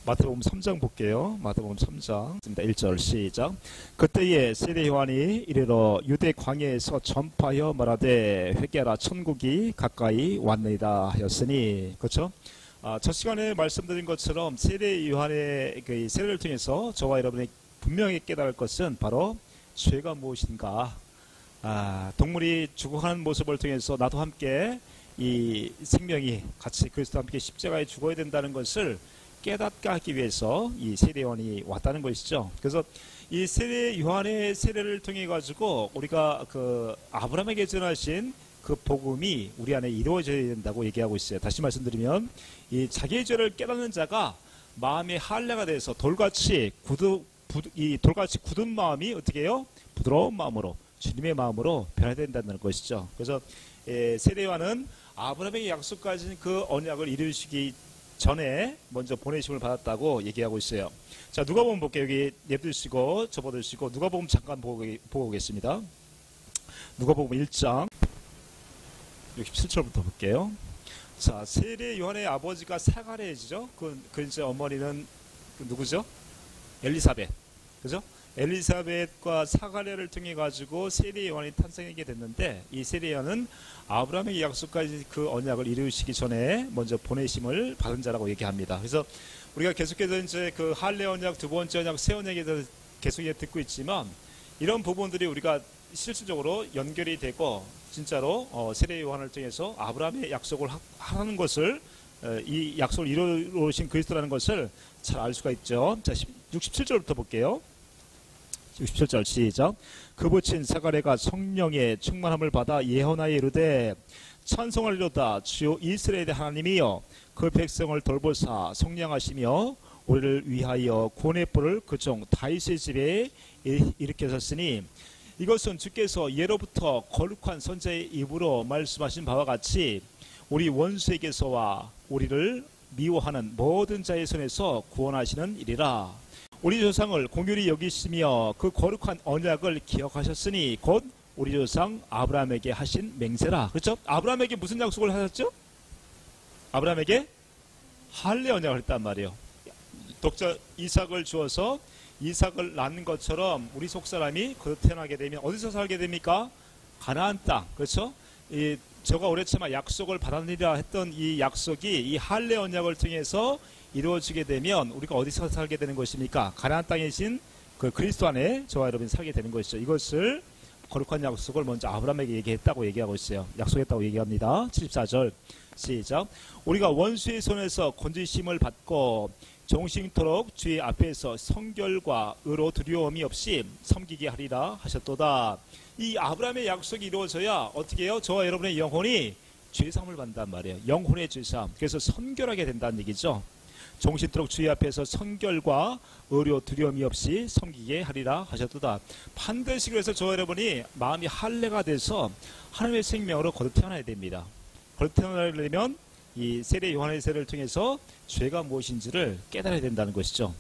마태복음 3장 볼게요. 마태복음 3장 1절 시작. 그때에 세례 요한이 이르러 유대 광야에서 전파하여 말하되 회개하라 천국이 가까이 왔느니라 하였으니. 그렇죠? 첫 시간에 말씀드린 것처럼 세례 요한의 그 세례를 통해서 저와 여러분이 분명히 깨달을 것은 바로 죄가 무엇인가. 동물이 죽어가는 모습을 통해서 나도 함께 이 생명이 같이 그리스도와 함께 십자가에 죽어야 된다는 것을 깨닫게 하기 위해서 이 세례 요한이 왔다는 것이죠. 그래서 이 세례 요한의 세례를 통해 가지고 우리가 그 아브라함에게 전하신 그 복음이 우리 안에 이루어져야 된다고 얘기하고 있어요. 다시 말씀드리면 이 자기의 죄를 깨닫는 자가 마음의 할례가 돼서 돌같이 굳은 마음이 어떻게 해요? 부드러운 마음으로 주님의 마음으로 변해야 된다는 것이죠. 그래서 세례 요한은 아브라함에게 약속하신 그 언약을 이루시기 전에 먼저 보내심을 받았다고 얘기하고 있어요. 자, 누가복음 볼게요. 여기 냅두시고 접어두시고 누가복음 잠깐 보고 오겠습니다. 누가복음 1장 67절부터 볼게요. 자, 세례 요한의 아버지가 사가랴이죠. 그 이제 어머니는 누구죠? 엘리사벳. 그죠? 엘리사벳과 사가랴를 통해 가지고 세례 요한이 탄생하게 됐는데, 이 세례 요한은 아브라함에게 약속까지 그 언약을 이루시기 전에 먼저 보내심을 받은 자라고 얘기합니다. 그래서 우리가 계속해서 이제 그 할례 언약, 두 번째 언약, 새 언약에 대해서 계속 듣고 있지만, 이런 부분들이 우리가 실질적으로 연결이 되고 진짜로 세례 요한을 통해서 아브라함의 약속을 하는 것을, 이 약속을 이루신 그리스도라는 것을 잘 알 수가 있죠. 자, 67절부터 볼게요. 67절 시작. 그 부친 사가랴가 성령의 충만함을 받아 예언하여 이르되 찬송하리로다 주요 이스라엘의 하나님이여 그 백성을 돌보사 성령하시며 우리를 위하여 구원의 뿔을 그 종 다윗의 집에 일으키셨으니 이것은 주께서 예로부터 거룩한 선지자의 입으로 말씀하신 바와 같이 우리 원수에게서와 우리를 미워하는 모든 자의 손에서 구원하시는 일이라. 우리 조상을 공유히 여기시며 그 거룩한 언약을 기억하셨으니 곧 우리 조상 아브라함에게 하신 맹세라. 그렇죠? 아브라함에게 무슨 약속을 하셨죠? 아브라함에게 할례 언약을 했단 말이에요. 독자 이삭을 주어서 이삭을 낳는 것처럼 우리 속사람이 거듭 태어나게 되면 어디서 살게 됩니까? 가나안 땅. 그렇죠? 저가 오래치마 약속을 받았느니라 했던 이 약속이 이 할례 언약을 통해서 이루어지게 되면 우리가 어디서 살게 되는 것입니까? 가나안 땅에 계신 그 그리스도 안에 저와 여러분이 살게 되는 것이죠. 이것을 거룩한 약속을 먼저 아브라함에게 얘기했다고 얘기하고 있어요. 약속했다고 얘기합니다. 74절 시작. 우리가 원수의 손에서 건지심을 받고 종신토록 주의 앞에서 성결과 의로 두려움이 없이 섬기게 하리라 하셨도다. 이 아브라함의 약속이 이루어져야 어떻게 해요? 저와 여러분의 영혼이 죄사함을 받는단 말이에요. 영혼의 죄사함. 그래서 선결하게 된다는 얘기죠. 종신토록 주의 앞에서 성결과 의로 두려움이 없이 섬기게 하리라 하셨도다. 반드시 그래서 저와 여러분이 마음이 할례가 돼서 하나님의 생명으로 거듭 태어나야 됩니다. 거듭 태어나려면 이 세례 요한의 세례를 통해서 죄가 무엇인지를 깨달아야 된다는 것이죠.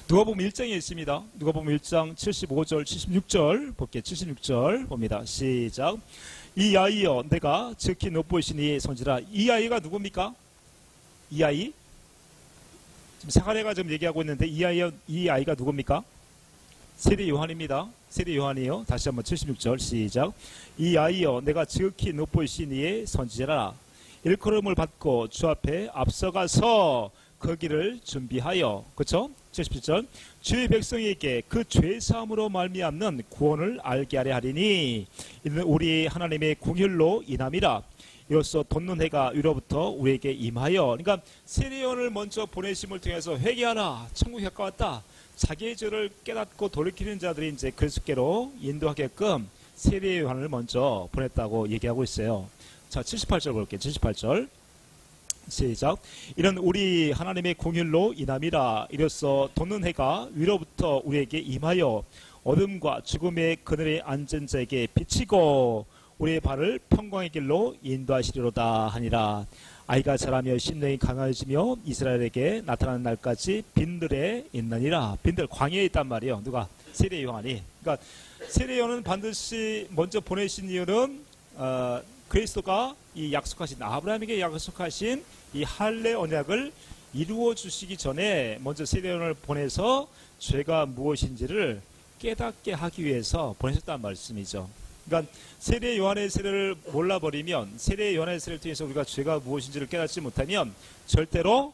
누가복음 1장에 있습니다. 누가복음 1장 75절 76절 볼게요. 76절 봅니다. 시작. 이 아이여 내가 지극히 높으신 이의 선지라. 이 아이가 누굽니까? 이 아이? 지금 사가랴가 지금 얘기하고 있는데 이 아이가 누굽니까? 세례 요한입니다. 세례 요한이요. 다시 한번 76절 시작. 이 아이여 내가 지극히 높으신 이의 선지자라. 일컬음을 받고 주 앞에 앞서가서 그 길을 준비하여. 그렇죠? 77절. 주의 백성에게 그 죄사함으로 말미암는 구원을 알게 하려 하리니 이는 우리 하나님의 공혈로 인함이라. 이로써 돋는 해가 위로부터 우리에게 임하여. 그러니까 세례 요한을 먼저 보내심을 통해서 회개하라, 천국이 가까웠다, 자기의 죄를 깨닫고 돌이키는 자들이 이제 그리스도께로 인도하게끔 세례 요한을 먼저 보냈다고 얘기하고 있어요. 자, 78절 볼게요. 78절 시작. 이는 우리 하나님의 공일로 인함이라. 이로써 돋는 해가 위로부터 우리에게 임하여 어둠과 죽음의 그늘에 앉은 자에게 비치고 우리의 발을 평강의 길로 인도하시리로다 하니라. 아이가 자라며 심령이 강해지며 이스라엘에게 나타나는 날까지 빈들에 있느니라. 빈들 광야에 있단 말이에요. 누가? 세례 요한이. 그러니까 세례 요한은 반드시 먼저 보내신 이유는 그리스도가 이 약속하신 아브라함에게 약속하신 이 할례 언약을 이루어 주시기 전에 먼저 세례 요한을 보내서 죄가 무엇인지를 깨닫게 하기 위해서 보내셨다는 말씀이죠. 그러니까 세례 요한의 세례를 몰라버리면, 세례 요한의 세례를 통해서 우리가 죄가 무엇인지를 깨닫지 못하면 절대로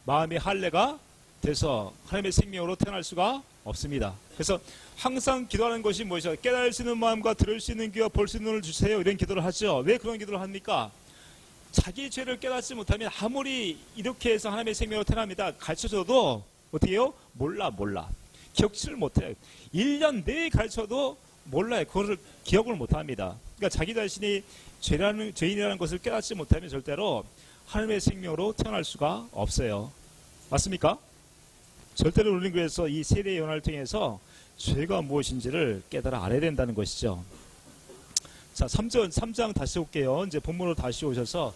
마음의 할례가 돼서 하나님의 생명으로 태어날 수가 없습니다. 그래서 항상 기도하는 것이 무엇이죠? 깨달을 수 있는 마음과 들을 수 있는 귀와 볼 수 있는 눈을 주세요. 이런 기도를 하죠. 왜 그런 기도를 합니까? 자기 죄를 깨닫지 못하면 아무리 이렇게 해서 하나님의 생명으로 태어납니다 가르쳐줘도 어떻게 해요? 몰라. 기억치를 못해요. 1년 내에 가르쳐도 몰라요. 그것을 기억을 못합니다. 그러니까 자기 자신이 죄인이라는 것을 깨닫지 못하면 절대로 하나님의 생명으로 태어날 수가 없어요. 맞습니까? 절대로 우리는 그래서 이 세례 요한을 통해서 죄가 무엇인지를 깨달아 알아야 된다는 것이죠. 자, 3장 다시 올게요. 이제 본문으로 다시 오셔서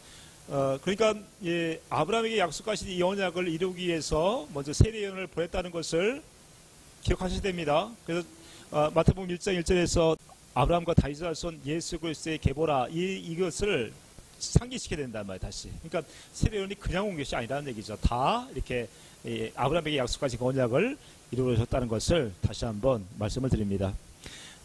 그러니까 예, 아브라함에게 약속하신 이 언약을 이루기 위해서 먼저 세례 요한을 보냈다는 것을 기억하셔야 됩니다. 그래서 마태복음 1장 1절에서 아브라함과 다윗의 자손 예수 그리스도의 계보라 이것을 상기시켜야 된단 말이에요. 다시. 그러니까 세례 요한이 그냥 온 것이 아니라는 얘기죠. 다 이렇게 아브라함에게 약속하신 그 언약을 이루어졌다는 것을 다시 한번 말씀을 드립니다.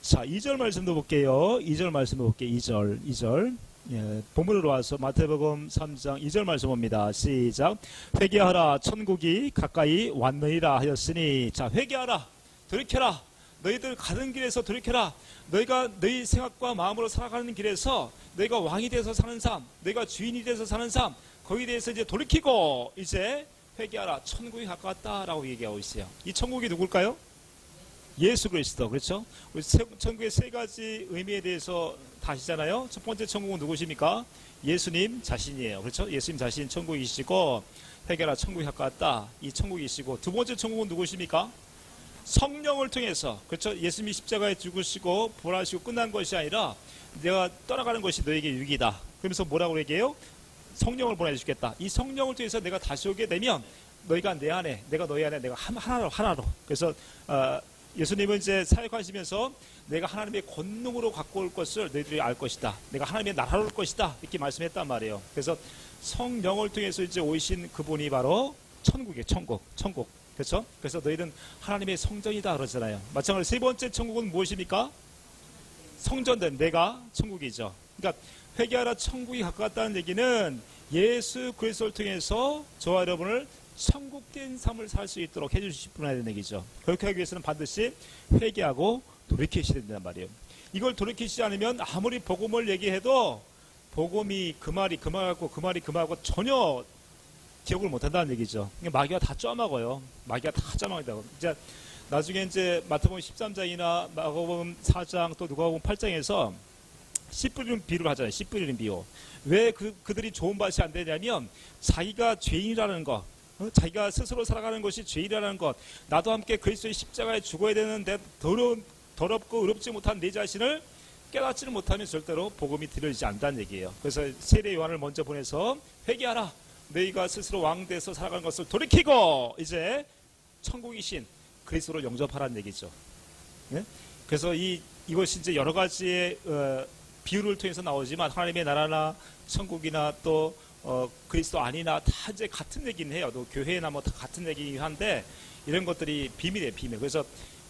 자, 2절 말씀도 볼게요. 2절 말씀도 볼게요. 2절. 예, 본문으로 와서 마태복음 3장 2절 말씀 봅니다. 시작. 회개하라, 천국이 가까이 왔느니라 하였으니. 자, 회개하라, 돌이켜라. 너희들 가는 길에서 돌이켜라. 너희가 너희 생각과 마음으로 살아가는 길에서 너희가 왕이 돼서 사는 삶, 너희가 주인이 돼서 사는 삶, 거기에 대해서 이제 돌이키고 이제 회개하라. 천국이 가까웠다라고 얘기하고 있어요. 이 천국이 누굴까요? 예수 그리스도. 그렇죠? 우리 천국의 세 가지 의미에 대해서 다 아시잖아요. 첫 번째 천국은 누구십니까? 예수님 자신이에요. 그렇죠? 예수님 자신 천국이시고, 회개하라, 천국이 가까웠다. 이 천국이시고, 두 번째 천국은 누구십니까? 성령을 통해서. 그렇죠? 예수님이 십자가에 죽으시고 부활하시고 끝난 것이 아니라 내가 떠나가는 것이 너에게 유익이다. 그러면서 뭐라고 얘기해요? 성령을 보내주겠다. 이 성령을 통해서 내가 다시 오게 되면 너희가 내 안에, 내가 너희 안에, 내가 하나로. 그래서 예수님은 이제 사역하시면서 내가 하나님의 권능으로 갖고 올 것을 너희들이 알 것이다. 내가 하나님의 나라로 올 것이다. 이렇게 말씀했단 말이에요. 그래서 성령을 통해서 이제 오신 그분이 바로 천국이에요. 천국. 그렇죠? 그래서 너희는 하나님의 성전이다 그러잖아요. 마찬가지로 세 번째 천국은 무엇입니까? 성전된 내가 천국이죠. 그러니까 회개하라, 천국이 가까웠다는 얘기는 예수 그리스도를 통해서 저와 여러분을 천국된 삶을 살 수 있도록 해주실 분이라는 얘기죠. 그렇게 하기 위해서는 반드시 회개하고 돌이키셔야 된단 말이에요. 이걸 돌이키시지 않으면 아무리 복음을 얘기해도 복음이 그 말이 그 말하고 전혀 기억을 못한다는 얘기죠. 마귀가 다 쪼아먹어요. 마귀가 다 쪼아먹는다고. 이제 나중에 이제 마태복음 13장이나 마가복음 4장 또 누가복음 8장에서 씨 뿌리는 비유를 하잖아요. 씨 뿌리는 비유. 왜 그들이 좋은 밭이 안 되냐면 자기가 죄인이라는 것, 자기가 스스로 살아가는 것이 죄인이라는 것, 나도 함께 그리스도의 십자가에 죽어야 되는데 더럽고 의롭지 못한 내 자신을 깨닫지를 못하면 절대로 복음이 들려지지 않는다는 얘기예요. 그래서 세례 요한을 먼저 보내서 회개하라. 너희가 스스로 왕돼서 살아가는 것을 돌이키고 이제 천국이신 그리스도로 영접하라는 얘기죠. 예? 그래서 이것이 이제 여러 가지의 비유를 통해서 나오지만 하나님의 나라나 천국이나 또 그리스도 아니나 다 이제 같은 얘기는 해요. 또 교회나 뭐 다 같은 얘기긴 한데 이런 것들이 비밀이에요, 비밀. 그래서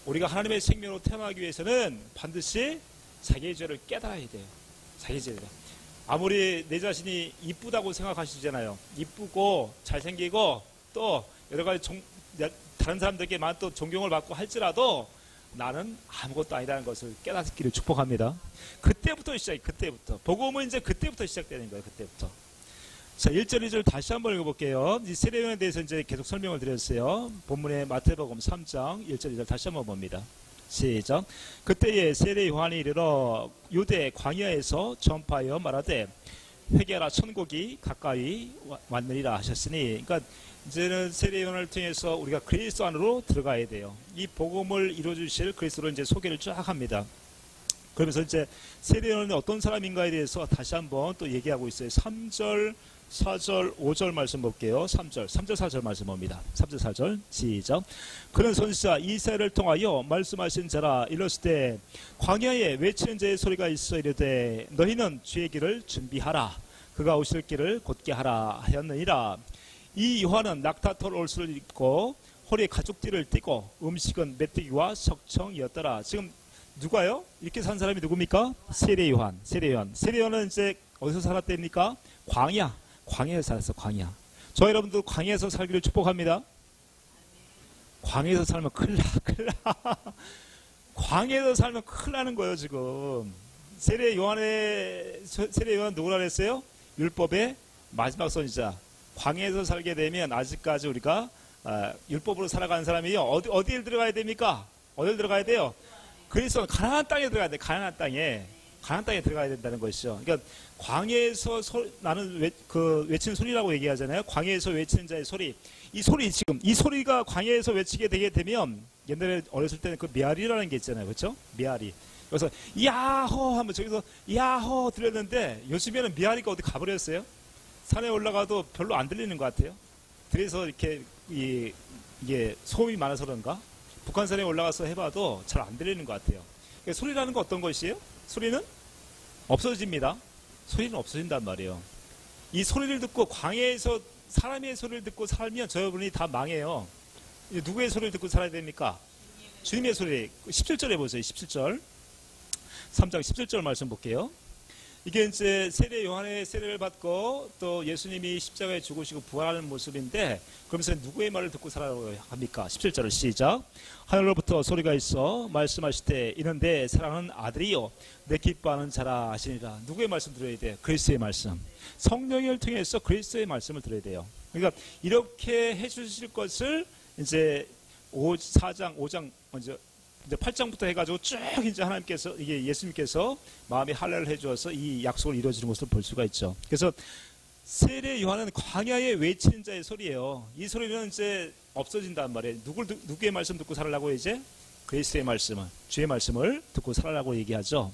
우리가 하나님의 생명으로 태어나기 위해서는 반드시 자기의 죄를 깨달아야 돼요. 자기의 죄를. 아무리 내 자신이 이쁘다고 생각하시잖아요. 이쁘고 잘생기고 또 여러 가지 다른 사람들에게만 또 존경을 받고 할지라도 나는 아무것도 아니라는 것을 깨닫기를 축복합니다. 그때부터 그때부터. 복음은 이제 그때부터 시작되는 거예요. 그때부터. 자, 1절, 2절 다시 한번 읽어볼게요. 이 세례요한에 대해서 이제 계속 설명을 드렸어요. 본문의 마태복음 3장 1절, 2절 다시 한번 봅니다. 시작. 그때에 세례 요한이 이르러 유대 광야에서 전파하여 말하되 회개하라, 천국이 가까이 왔느니라 하셨으니. 그러니까 이제는 세례 요한을 통해서 우리가 그리스도 안으로 들어가야 돼요. 이 복음을 이루어주실 그리스도를 이제 소개를 쫙 합니다. 그러면서 이제 세례 요한이 어떤 사람인가에 대해서 다시 한번 또 얘기하고 있어요. 3절, 4절, 5절 말씀 볼게요. 3절, 4절 말씀 봅니다. 3절, 4절 시작. 그는 선지자 이사야를 통하여 말씀하신 자라 이렀을 때 광야에 외치는 자의 소리가 있어 이르되 너희는 주의 길을 준비하라. 그가 오실 길을 곧게 하라 하였느니라. 이 요한은 낙타털 옷을 입고 허리에 가죽띠를 띠고 음식은 메뚜기와 석청이었더라. 지금 누가요? 이렇게 산 사람이 누굽니까? 세례 요한. 세례 요한은 이제 어디서 살았답니까? 광야에서 살았어. 광야. 저 여러분도 광야에서 살기를 축복합니다. 광야에서 살면 큰일 나. 광야에서 살면 큰일 나는 거예요, 지금. 세례 요한 누구라 그랬어요? 율법의 마지막 선지자. 광야에서 살게 되면 아직까지 우리가 율법으로 살아가는 사람이요. 어디를 들어가야 됩니까? 어디를 들어가야 돼요? 그래서 가나안 땅에 들어가야 돼. 가나안 땅에 들어가야 된다는 것이죠. 그러니까 광야에서 나는 외치는 소리라고 얘기하잖아요. 광야에서 외치는 자의 소리. 이 소리가 광야에서 외치게 되게 되면 옛날에 어렸을 때는 그 메아리라는 게 있잖아요. 그렇죠? 메아리. 그래서 야호 하면 저기서 야호 들렸는데 요즘에는 메아리가 어디 가버렸어요? 산에 올라가도 별로 안 들리는 것 같아요. 그래서 이렇게 이게 소음이 많아서 그런가? 북한산에 올라가서 해봐도 잘 안 들리는 것 같아요. 그러니까 소리라는 거 어떤 것이에요? 소리는 없어집니다. 소리는 없어진단 말이에요. 이 소리를 듣고 광야에서 사람의 소리를 듣고 살면 저 여러분이 다 망해요. 누구의 소리를 듣고 살아야 됩니까? 주님의 소리. 17절에 보세요. 17절. 3장 17절 말씀 볼게요. 이게 이제 세례 요한의 세례를 받고 또 예수님이 십자가에 죽으시고 부활하는 모습인데 그러면서 누구의 말을 듣고 살아라고 합니까? 17절을 시작. 하늘로부터 소리가 있어 말씀하시되 이는 내 사랑하는 아들이요 내 기뻐하는 자라 하시니라. 누구의 말씀 들어야 돼요? 그리스도의 말씀. 성령을 통해서 그리스도의 말씀을 들어야 돼요. 그러니까 이렇게 해주실 것을 이제 4장 5장 먼저 이제 8장부터 해가지고 쭉 이제 하나님께서 이게 예수님께서 마음에 할례를 해주어서 이 약속을 이루어지는 것을 볼 수가 있죠. 그래서 세례 요한은 광야에 외치는 자의 소리예요. 이 소리는 이제 없어진단 말이에요. 누구의 말씀 듣고 살으라고 이제 그리스도의 말씀을 주의 말씀을 듣고 살으라고 얘기하죠.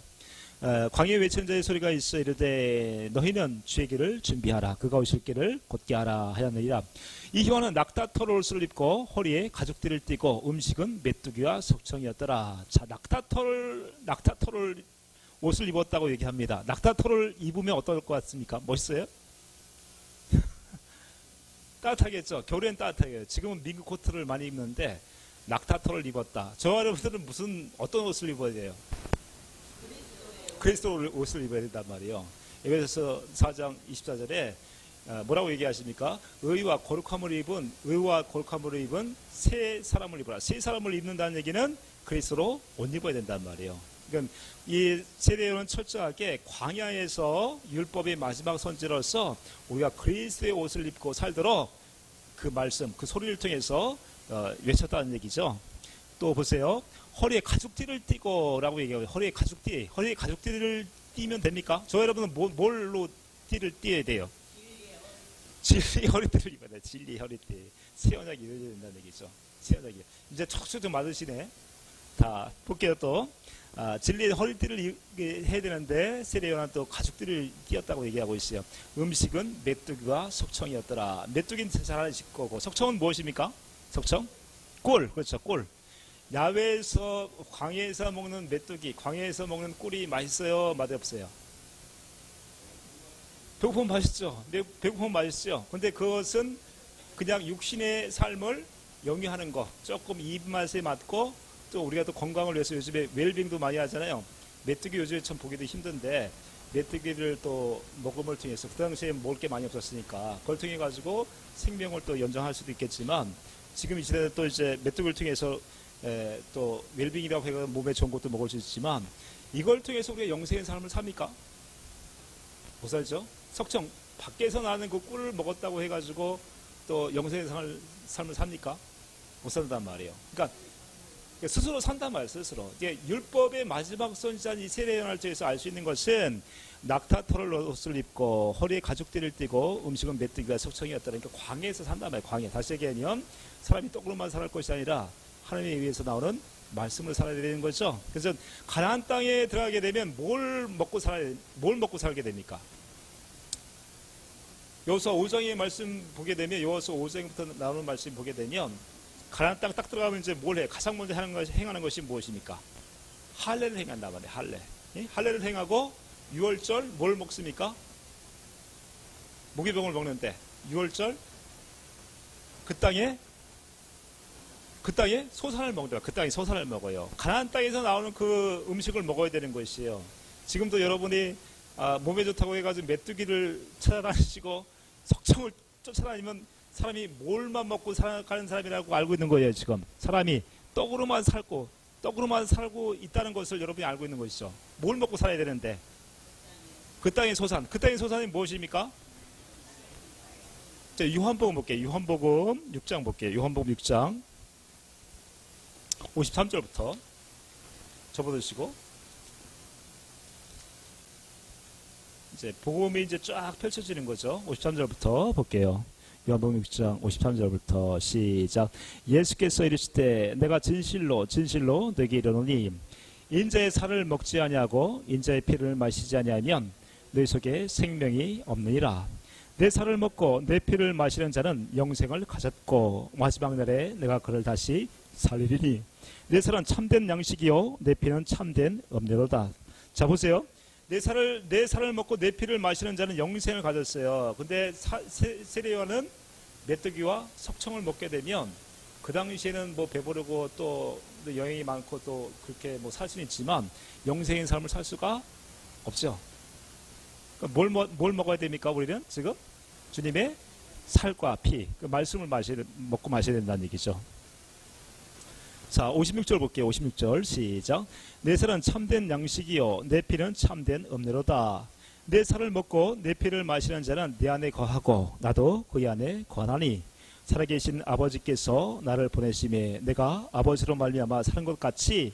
광야에 외치는 자의 소리가 있어 이르되 너희는 주의 길을 준비하라 그가 오실 길을 곧게 하라 하였느니라. 이 요한은 낙타털 옷을 입고 허리에 가죽띠를 띠고 음식은 메뚜기와 석청이었더라. 자, 낙타털 옷을 입었다고 얘기합니다. 낙타털을 입으면 어떨 것 같습니까? 멋있어요? 따뜻하겠죠. 겨울엔 따뜻하겠죠. 지금은 민그 코트를 많이 입는데 낙타털을 입었다. 저와 여러분들은 어떤 옷을 입어야 돼요? 그리스도 옷을 입어야 된단 말이에요. 에베소서 4장 24절에 뭐라고 얘기하십니까? 의와 거룩함을 입은 새 사람을 입어라. 새 사람을 입는다는 얘기는 그리스도로 옷 입어야 된단 말이에요. 그러니까 이 세례요한은 철저하게 광야에서 율법의 마지막 선지로서 우리가 그리스도의 옷을 입고 살도록 그 말씀, 그 소리를 통해서 외쳤다는 얘기죠. 또 보세요. 허리에 가죽띠를 띠고라고 얘기해요. 허리에 가죽띠를 띠면 됩니까? 저 여러분은 뭘로 띠를 띠어야 돼요? 진리 허리띠를 입어야 돼요. 진리 허리띠. 새 언약이 이루어져야 된다는 얘기죠. 새 언약이. 이제 척척 좀 맞으시네. 다 볼게요 또. 진리의 허리띠를 해야 되는데 세례 요한은 또 가죽띠를 띄었다고 얘기하고 있어요. 음식은 메뚜기와 석청이었더라. 메뚜기는 잘 아실 거고 석청은 무엇입니까? 석청? 꿀. 그렇죠. 꿀. 야외에서 광야에서 먹는 메뚜기, 광야에서 먹는 꿀이 맛있어요? 맛없어요? 배고프면 맛있죠. 배고프면 맛있죠. 근데 그것은 그냥 육신의 삶을 영위하는 거, 조금 입맛에 맞고 또 우리가 또 건강을 위해서 요즘에 웰빙도 많이 하잖아요. 메뚜기 요즘에 참 보기도 힘든데 메뚜기를 또 먹음을 통해서 그 당시에 먹을 게 많이 없었으니까 그걸 통해 가지고 생명을 또 연장할 수도 있겠지만 지금 이 시대에 또 이제 메뚜기를 통해서 또 웰빙이라고 해서 몸에 좋은 것도 먹을 수 있지만 이걸 통해서 우리가 영생의 삶을 삽니까? 못 살죠? 석청 밖에서 나는 그 꿀을 먹었다고 해가지고 또 영생의 삶을 삽니까? 못 산단 말이에요. 그러니까 스스로 산단 말이에요. 스스로. 이게 율법의 마지막 선지자인 이 세례 요한을 통해서 알 수 있는 것은 낙타털 옷을 입고 허리에 가죽띠를 띠고 음식은 메뚜기와 석청이었다. 그러니까 광야에서 산단 말이에요. 광야. 다시 얘기하면 사람이 떡으로만 살할 것이 아니라 하나님에 의해서 나오는 말씀을 살아야 되는 거죠. 그래서 가나안 땅에 들어가게 되면 뭘 먹고 살게 됩니까? 여호수아 5장의 말씀 보게 되면 여호수아 5장부터 나오는 말씀 보게 되면 가나안 땅 딱 들어가면 이제 뭘 해? 가장 먼저 행하는 것이 무엇입니까? 할례를 행한단 말이에요. 할례. 예? 할례를 행하고 6월절 뭘 먹습니까? 무기병을 먹는데 6월절 그 땅에 소산을 먹는다. 그 땅에 소산을 먹어요. 가나안 땅에서 나오는 그 음식을 먹어야 되는 것이에요. 지금도 여러분이 몸에 좋다고 해가지고 메뚜기를 찾아다니시고 석청을 쫓아다니면 사람이 뭘만 먹고 살아가는 사람이라고 알고 있는 거예요. 지금 사람이 떡으로만 살고 있다는 것을 여러분이 알고 있는 것이죠. 뭘 먹고 살아야 되는데 그 땅의 소산이 무엇입니까? 자, 요한복음 볼게요. 요한복음 6장 볼게요. 요한복음 6장 53절부터 접어드시고 이제 복음이 이제 쫙 펼쳐지는 거죠. 53절부터 볼게요. 요한복음 6장 53절부터 시작. 예수께서 이르시되 내가 진실로 너에게 이르노니 인자의 살을 먹지 아니하고 인자의 피를 마시지 아니하면 너희 속에 생명이 없느니라. 내 살을 먹고 내 피를 마시는 자는 영생을 가졌고 마지막 날에 내가 그를 다시 살리리니 내 살은 참된 양식이요 내 피는 참된 음료로다. 자 보세요. 내 살을 먹고 내 피를 마시는 자는 영생을 가졌어요. 근데 세례요한은 메뚜기와 석청을 먹게 되면 그 당시에는 뭐 배부르고 또 여행이 많고 또 그렇게 뭐 살 수는 있지만 영생인 삶을 살 수가 없죠. 그러니까 뭘 먹어야 됩니까? 우리는 지금 주님의 살과 피, 그 말씀을 먹고 마셔야 된다는 얘기죠. 자, 56절 볼게요. 56절 시작. 내 살은 참된 양식이요 내 피는 참된 음료로다. 내 살을 먹고 내 피를 마시는 자는 내 안에 거하고 나도 그의 안에 거하나니 살아계신 아버지께서 나를 보내심에 내가 아버지로 말미암아 사는 것 같이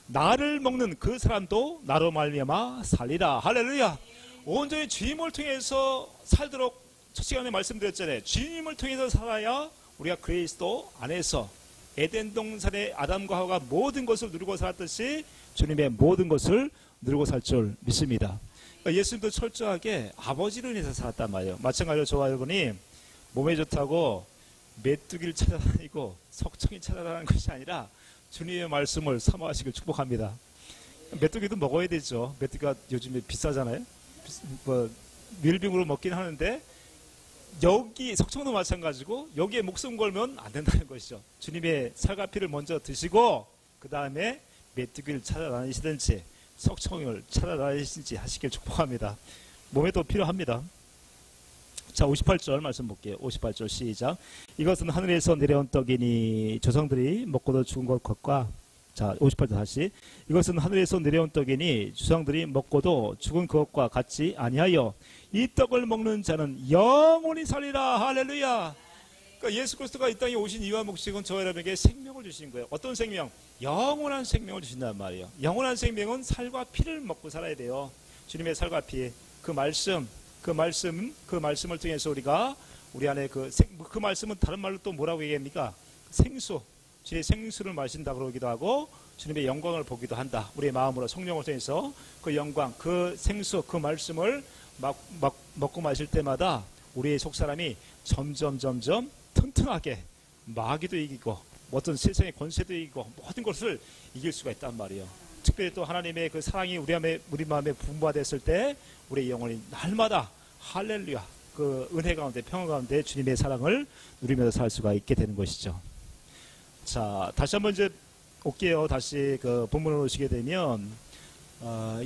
나를 먹는 그 사람도 나로 말미암아 살리라. 할렐루야. 온전히 주님을 통해서 살도록 첫 시간에 말씀드렸잖아요. 주님을 통해서 살아야 우리가 그리스도 안에서 에덴 동산의 아담과 하와가 모든 것을 누리고 살았듯이 주님의 모든 것을 누리고 살 줄 믿습니다. 그러니까 예수님도 철저하게 아버지로 인해서 살았단 말이에요. 마찬가지로 저와 여러분이 몸에 좋다고 메뚜기를 찾아다니고 석청이 찾아다니는 것이 아니라 주님의 말씀을 사모하시길 축복합니다. 메뚜기도 먹어야 되죠. 메뚜기가 요즘에 비싸잖아요. 뭐 밀빙으로 먹긴 하는데 여기 석청도 마찬가지고 여기에 목숨 걸면 안 된다는 것이죠. 주님의 살과 피를 먼저 드시고 그 다음에 메뚜기를 찾아다니시든지 석청을 찾아다니시든지 하시길 축복합니다. 몸에도 필요합니다. 자, 58절 말씀 볼게요. 58절 시작. 이것은 하늘에서 내려온 떡이니 조상들이 먹고도 죽은 것과 자, 58절 다시. 이것은 하늘에서 내려온 떡이니 조상들이 먹고도 죽은 그것과 같지 아니하여 이 떡을 먹는 자는 영원히 살리라. 할렐루야. 그러니까 예수 그리스도가 이 땅에 오신 이유와 목적은 저와 여러분에게 생명을 주신 거예요. 어떤 생명? 영원한 생명을 주신단 말이에요. 영원한 생명은 살과 피를 먹고 살아야 돼요. 주님의 살과 피, 그 말씀을 통해서 우리가 우리 안에 그 말씀은 다른 말로 또 뭐라고 얘기합니까? 생수. 주의 생수를 마신다 그러기도 하고 주님의 영광을 보기도 한다. 우리의 마음으로 성령을 통해서 그 영광, 그 생수, 그 말씀을 먹고 마실 때마다 우리의 속사람이 점점 튼튼하게 마귀도 이기고 어떤 세상의 권세도 이기고 모든 것을 이길 수가 있단 말이에요. 특별히 또 하나님의 그 사랑이 우리 마음에 분부화됐을 때 우리의 영혼이 날마다 할렐루야 그 은혜 가운데 평화 가운데 주님의 사랑을 누리면서 살 수가 있게 되는 것이죠. 자, 다시 한번 이제 올게요. 다시 그 본문으로 오시게 되면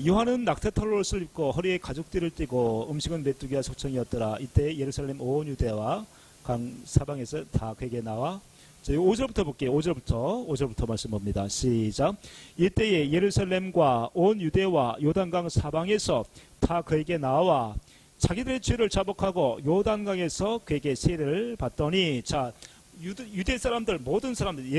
요한은 낙타털 옷을 입고 허리에 가죽띠를 띠고 음식은 메뚜기와 석청이었더라. 이때 예루살렘 온 유대와 강 사방에서 다 그에게 나와. 자, 5절부터 볼게요. 5절부터 말씀 봅니다. 시작. 이때에 예루살렘과 온 유대와 요단강 사방에서 다 그에게 나와 자기들의 죄를 자복하고 요단강에서 그에게 세례를 받더니 자, 유대 사람들 모든 사람들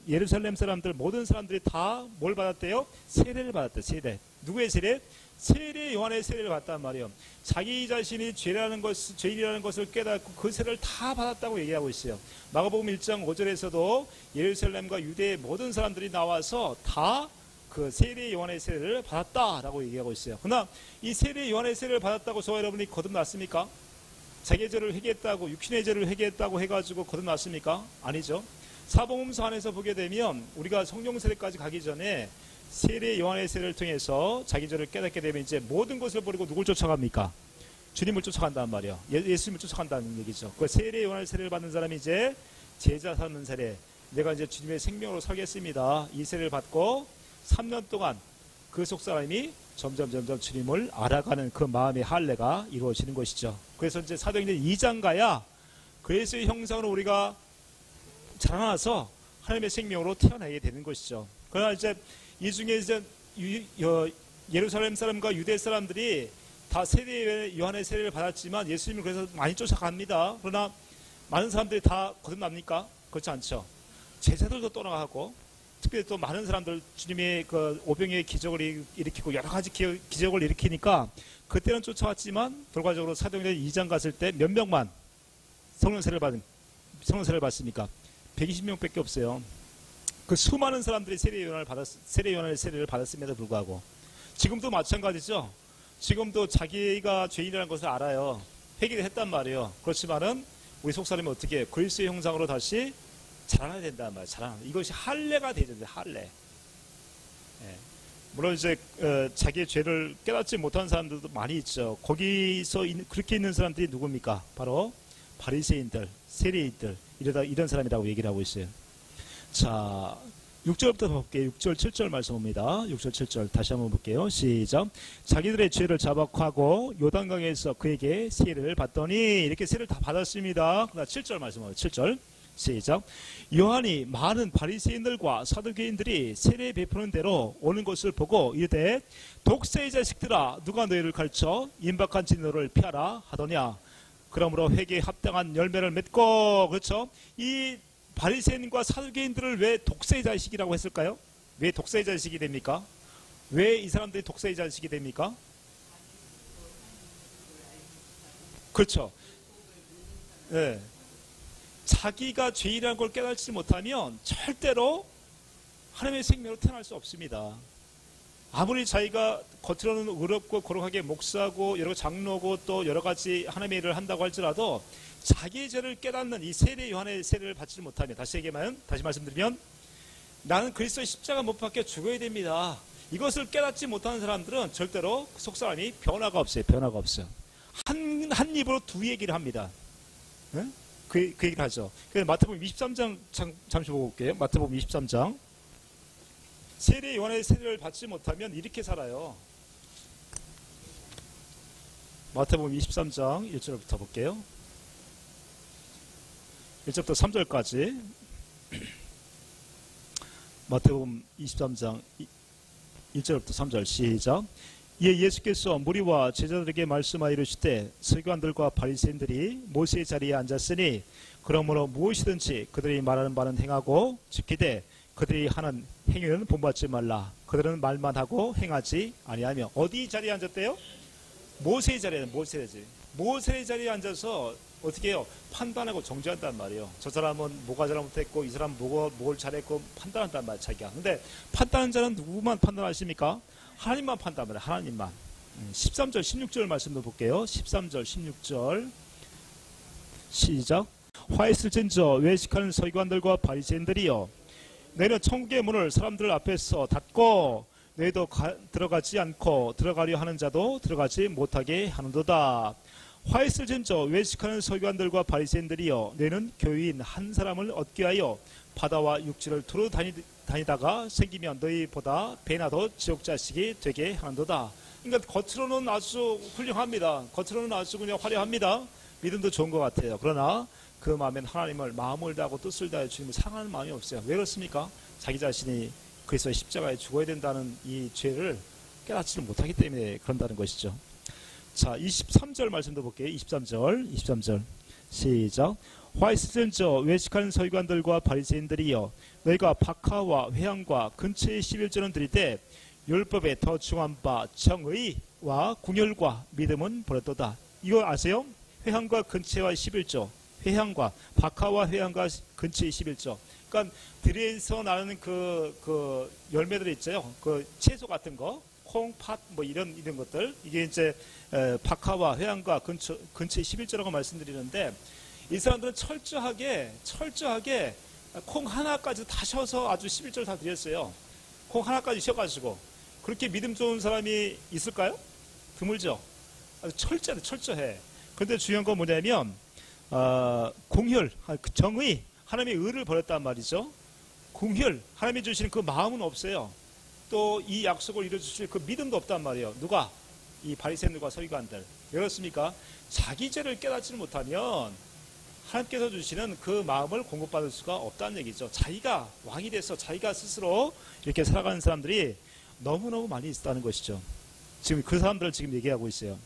예루살렘 사람들 모든 사람들이 다 뭘 받았대요? 세례를 받았대. 세례. 누구의 세례? 세례 요한의 세례를 받았단 말이에요. 자기 자신이 죄인이라는 것을 깨닫고 그 세례를 다 받았다고 얘기하고 있어요. 마가복음 1장 5절에서도 예루살렘과 유대의 모든 사람들이 나와서 다 그 세례 요한의 세례를 받았다라고 얘기하고 있어요. 그러나 이 세례 요한의 세례를 받았다고 저와 여러분이 거듭났습니까? 자기의 죄를 회개했다고 육신의 죄를 회개했다고 해가지고 거듭났습니까? 아니죠. 사복음서 안에서 보게 되면 우리가 성령 세례까지 가기 전에 세례 요한의 세례를 통해서 자기 죄를 깨닫게 되면 이제 모든 것을 버리고 누굴 쫓아갑니까? 주님을 쫓아간단 말이에요. 예수님을 쫓아간다는 얘기죠. 그 세례 요한의 세례를 받는 사람이 이제 제자 삼는 세례. 내가 이제 주님의 생명으로 살겠습니다. 이 세례를 받고 3년 동안 그 속 사람이 점점 주님을 알아가는 그 마음의 할례가 이루어지는 것이죠. 그래서 이제 사도행전 2장 가야 그리스도의 형상으로 우리가 자라나서 하나님의 생명으로 태어나게 되는 것이죠. 그러나 이제 이 중에 이제 예루살렘 사람과 유대 사람들이 다 세례 요한의 세례를 받았지만 예수님을 그래서 많이 쫓아갑니다. 그러나 많은 사람들이 다 거듭납니까? 그렇지 않죠. 제자들도 떠나가고 특별히 또 많은 사람들 주님의 그 오병이의 기적을 일으키고 여러 가지 기적을 일으키니까 그때는 쫓아왔지만 결과적으로 사도행전 2장 갔을 때 몇 명만 성령 세례를 받습니까? 120명밖에 없어요. 그 수많은 사람들이 세례 요한의 세례를 받았음에도 불구하고 지금도 마찬가지죠. 지금도 자기가 죄인이라는 것을 알아요. 회개를 했단 말이에요. 그렇지만은 우리 속사람이 어떻게 해요? 그리스도의 형상으로 다시 자라나야 된단 말이에요. 이것이 할례가 되죠. 할례. 예. 물론 이제 자기의 죄를 깨닫지 못한 사람들도 많이 있죠. 거기서 그렇게 있는 사람들이 누굽니까? 바로 바리새인들, 세리인들 이런 사람이라고 얘기를 하고 있어요. 자, 6절부터 볼게요. 6절, 7절 말씀 봅니다. 6절, 7절 다시 한번 볼게요. 시작. 자기들의 죄를 자박하고 요단강에서 그에게 세례를 받더니 이렇게 세례를 다 받았습니다. 그러나 7절 말씀하세요. 7절. 시작. 요한이 많은 바리새인들과 사두개인들이 세례 베푸는 대로 오는 것을 보고 이르되 독세의 자식들아 누가 너희를 가르쳐 임박한 진노를 피하라 하더냐. 그러므로 회개에 합당한 열매를 맺고. 그렇죠. 이 바리새인과 사두개인들을 왜 독세의 자식이라고 했을까요? 왜 독세의 자식이 됩니까? 왜 이 사람들이 독세의 자식이 됩니까? 그렇죠. 네. 자기가 죄인이라는 걸 깨닫지 못하면 절대로 하나님의 생명으로 태어날 수 없습니다. 아무리 자기가 겉으로는 의롭고 거룩하게 목사고 여러 장로고 또 여러 가지 하나님의 일을 한다고 할지라도 자기의 죄를 깨닫는 이 세례 요한의 세례를 받지 못하면 다시 말씀드리면 나는 그리스도의 십자가 못 박혀 죽어야 됩니다. 이것을 깨닫지 못하는 사람들은 절대로 속사람이 변화가 없어요. 변화가 없어요. 한 입으로 두 얘기를 합니다. 네? 그 얘기를 하죠. 그래서 마태복음 23장 잠시 보고 올게요. 마태복음 23장. 세례 요한의 세례를 받지 못하면 이렇게 살아요. 마태복음 23장 1절부터 볼게요. 1절부터 3절까지. 마태복음 23장 1절부터 3절 시작. 이에 예수께서 무리와 제자들에게 말씀하여 이르시되 서기관들과 바리새인들이 모세의 자리에 앉았으니 그러므로 무엇이든지 그들이 말하는 바는 행하고 지키되 그들이 하는 행위는 본받지 말라. 그들은 말만 하고 행하지 아니하며. 어디 자리에 앉았대요? 모세의 자리에. 모세의 자리에 앉아서 어떻게 해요? 판단하고 정죄한단 말이에요. 저 사람은 뭐가 잘못했고 이 사람은 뭘 잘했고 판단한단 말이에요. 자기가. 근데 판단하는 자는 누구만 판단하십니까? 하나님만 판단합니다. 하나님만. 13절 16절 말씀도 볼게요. 13절 16절 시작. 화 있을진저 외식하는 서기관들과 바리새인들이여 너희는 천국의 문을 사람들 앞에서 닫고 너희도 들어가지 않고 들어가려 하는 자도 들어가지 못하게 하는도다. 화 있을진저 외식하는 서기관들과 바리새인들이여 너희는 교인 한 사람을 얻기 위하여 바다와 육지를 두루 다니다가 생기면 너희보다 배나 더 지옥 자식이 되게 하는도다. 그러니까 겉으로는 아주 훌륭합니다. 겉으로는 아주 그냥 화려합니다. 믿음도 좋은 것 같아요. 그러나 그 마음엔 하나님을 마음을 다하고 뜻을 다해 주님을 사랑하는 마음이 없어요. 왜 그렇습니까? 자기 자신이 그리스도의 십자가에 죽어야 된다는 이 죄를 깨닫지를 못하기 때문에 그런다는 것이죠. 자, 23절 말씀도 볼게요. 23절 시작. 화 있을진저 외식하는 서기관들과 바리새인들이여 너희가 박하와 회향과 근처의 11조는 드릴 때 율법에 더 중한 바 정의와 궁율과 믿음은 버렸도다. 이거 아세요? 회향과 근처와 11조. 회향과 박하와 회향과 근처의 11조. 그러니까 들에서 나는 그 열매들 있죠. 그 채소 같은 거, 콩, 팥 뭐 이런 것들. 이게 이제 박하와 회향과 근처의 11조라고 말씀드리는데 이 사람들은 철저하게 콩 하나까지 다 쉬어서 아주 11절 다 드렸어요. 콩 하나까지 쉬어가지고 그렇게 믿음 좋은 사람이 있을까요? 드물죠. 아주 철저해. 그런데 중요한 건 뭐냐면 공혈, 정의, 하나님의 의를 버렸단 말이죠. 공혈, 하나님이 주시는 그 마음은 없어요. 또 이 약속을 이루어주실 그 믿음도 없단 말이에요. 누가? 이 바리새인들과 서기관들. 왜 그렇습니까? 자기 죄를 깨닫지 못하면 하나님께서 주시는 그 마음을 공급받을 수가 없다는 얘기죠. 자기가 왕이 돼서 자기가 스스로 이렇게 살아가는 사람들이 너무너무 많이 있다는 것이죠. 지금 그 사람들을 지금 얘기하고 있어요.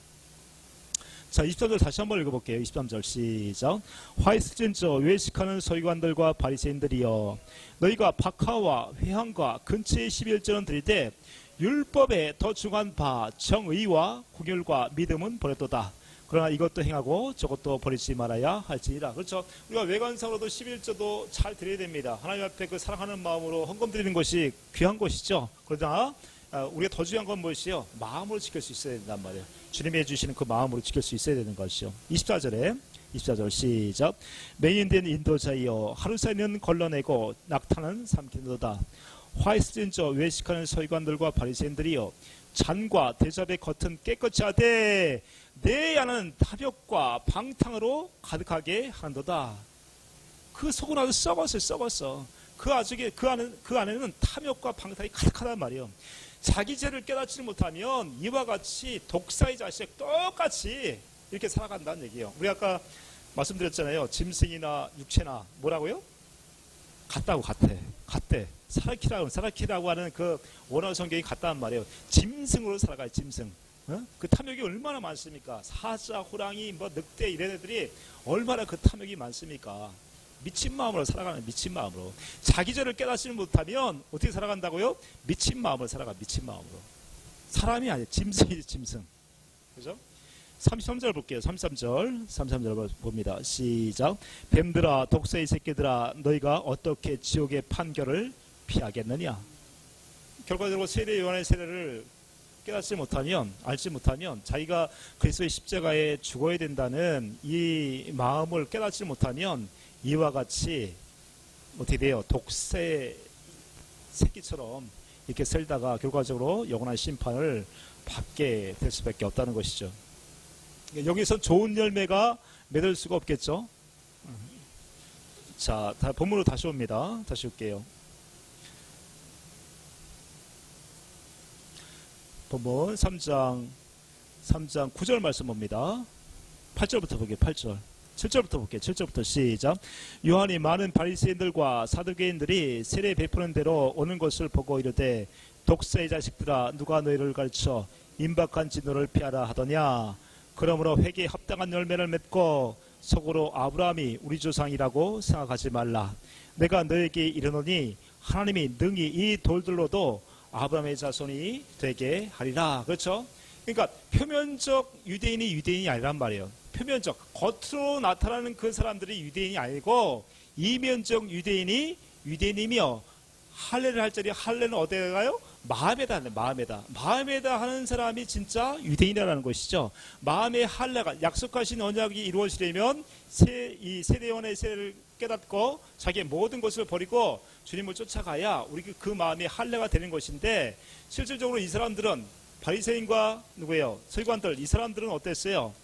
자, 23절 다시 한번 읽어볼게요. 23절 시작. 화이스진저 외식하는 서기관들과 바리새인들이여, 너희가 박하와 회향과 근처의 11절은 드릴 때 율법에 더 중한 바 정의와 공율과 믿음은 버렸도다. 그러나 이것도 행하고 저것도 버리지 말아야 할지니라. 그렇죠. 우리가 외관상으로도 11조도 잘 드려야 됩니다. 하나님 앞에 그 사랑하는 마음으로 헌금 드리는 것이 귀한 것이죠. 그러나 우리가 더 중요한 건 무엇이요? 마음으로 지킬 수 있어야 된단 말이에요. 주님이 해주시는 그 마음으로 지킬 수 있어야 되는 것이죠. 24절 시작. 맹인된 인도자이여, 하루 사이는 걸러내고 낙타는 삼키는도다. 화이스진저 외식하는 서기관들과 바리새인들이여, 잔과 대접의 겉은 깨끗이 하되 내 안은 탐욕과 방탕으로 가득하게 하는도다. 그 속은 아주 썩었어. 그 안에는 탐욕과 방탕이 가득하단 말이에요. 자기 죄를 깨닫지 못하면 이와 같이 독사의 자식 똑같이 이렇게 살아간다는 얘기예요. 우리 아까 말씀드렸잖아요. 짐승이나 육체나 뭐라고요? 같대. 사라키라고 하는 그 원어 성경이 같다는 말이에요. 짐승으로 살아가요. 짐승. 그 탐욕이 얼마나 많습니까? 사자, 호랑이, 늑대 이런 애들이 얼마나 그 탐욕이 많습니까? 미친 마음으로 살아가는, 미친 마음으로. 자기 죄를 깨닫지 못하면 어떻게 살아간다고요? 미친 마음으로 살아가. 미친 마음으로. 사람이 아니에요. 짐승이지, 짐승. 그죠? 33절 볼게요. 33절 봅니다. 시작. 뱀들아, 독사의 새끼들아, 너희가 어떻게 지옥의 판결을 피하겠느냐? 결과적으로 세례 요한의 세례를 깨닫지 못하면, 알지 못하면, 자기가 그리스도의 십자가에 죽어야 된다는 이 마음을 깨닫지 못하면 이와 같이 어떻게 돼요? 독새 새끼처럼 이렇게 살다가 결과적으로 영원한 심판을 받게 될 수밖에 없다는 것이죠. 여기서 좋은 열매가 맺을 수가 없겠죠. 자, 본문으로 다시 옵니다. 다시 올게요. 본문 3장 9절 말씀 봅니다. 8절부터 볼게요. 8절. 7절부터 볼게요. 7절부터 시작. 요한이 많은 바리새인들과 사두개인들이 세례 베푸는 대로 오는 것을 보고 이르되, 독사의 자식들아, 누가 너희를 가르쳐 임박한 진노를 피하라 하더냐? 그러므로 회개에 합당한 열매를 맺고 속으로 아브라함이 우리 조상이라고 생각하지 말라. 내가 너에게 이르노니 하나님이 능히 이 돌들로도 아브라함의 자손이 되게 하리라. 그렇죠? 그러니까 표면적 유대인이 아니란 말이에요. 표면적, 겉으로 나타나는 그 사람들이 유대인이 아니고 이면적 유대인이며, 할례를 할 자리, 할례는 어디에 가요? 마음에다 하는, 마음에다 하는 사람이 진짜 유대인이라는 것이죠. 마음의 할례가, 약속하신 언약이 이루어지려면 이 세례요한의 세례를 깨닫고 자기의 모든 것을 버리고 주님을 쫓아가야 우리 그 마음의 할례가 되는 것인데, 실질적으로 이 사람들은 바리새인과 누구예요? 서기관들, 이 사람들은 어땠어요?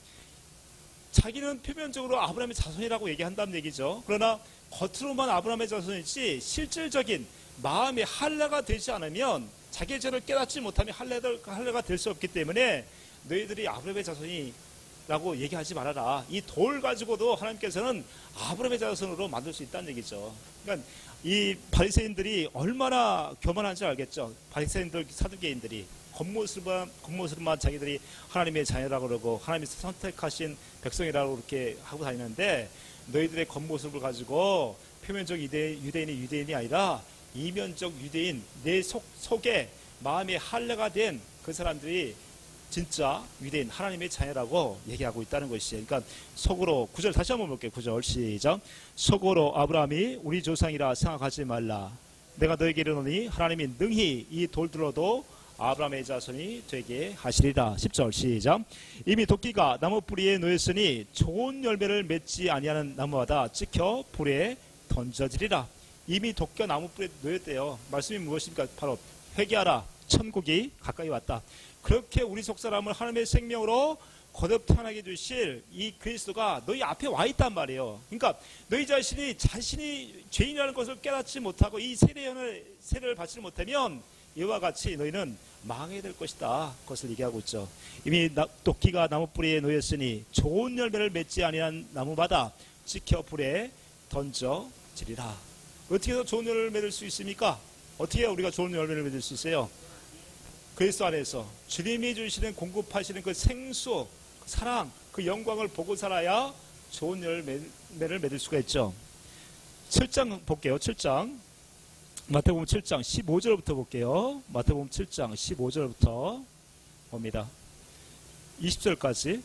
자기는 표면적으로 아브라함의 자손이라고 얘기한다는 얘기죠. 그러나 겉으로만 아브라함의 자손이지 실질적인 마음의 할례가 되지 않으면, 자기의 죄를 깨닫지 못하면 할례가 될 수 없기 때문에 너희들이 아브라함의 자손이라고 얘기하지 말아라. 이 돌 가지고도 하나님께서는 아브라함의 자손으로 만들 수 있다는 얘기죠. 그러니까 이 바리새인들이 얼마나 교만한지 알겠죠. 바리새인들, 사두개인들이 겉모습만 자기들이 하나님의 자녀라고 그러고 하나님이 선택하신 백성이라고 그렇게 하고 다니는데, 너희들의 겉모습을 가지고 표면적 유대인이 아니라 이면적 유대인, 내 속에 마음의 할례가 된 그 사람들이 진짜 유대인, 하나님의 자녀라고 얘기하고 있다는 것이죠. 그러니까 속으로, 9절 다시 한번 볼게요. 9절 시작. 속으로 아브라함이 우리 조상이라 생각하지 말라. 내가 너에게 이르노니 하나님이 능히 이 돌들로도 아브라함의 자손이 되게 하시리라. 10절 시작. 이미 도끼가 나무 뿌리에 놓였으니 좋은 열매를 맺지 아니하는 나무마다 찍혀 불에 던져지리라. 이미 도끼가 나무 뿌리에 놓였대요. 말씀이 무엇입니까? 바로 회개하라, 천국이 가까이 왔다. 그렇게 우리 속사람을 하나님의 생명으로 거듭 태어나게 해주실 이 그리스도가 너희 앞에 와 있단 말이에요. 그러니까 너희 자신이 죄인이라는 것을 깨닫지 못하고 이 세례를 받지 못하면 이와 같이 너희는 망하게 될 것이다. 그것을 얘기하고 있죠. 이미 도끼가 나무 뿌리에 놓였으니 좋은 열매를 맺지 아니한 나무마다 찍혀 불에 던져지리라. 어떻게 해서 좋은 열매를 맺을 수 있습니까? 어떻게 해야 우리가 좋은 열매를 맺을 수 있어요? 그리스도 안에서 주님이 주시는 공급하시는 그 생수, 그 사랑, 그 영광을 보고 살아야 좋은 열매를 맺을 수가 있죠. 7장 볼게요. 7장. 마태복음 7장 15절부터 볼게요. 마태복음 7장 15절부터 봅니다. 20절까지.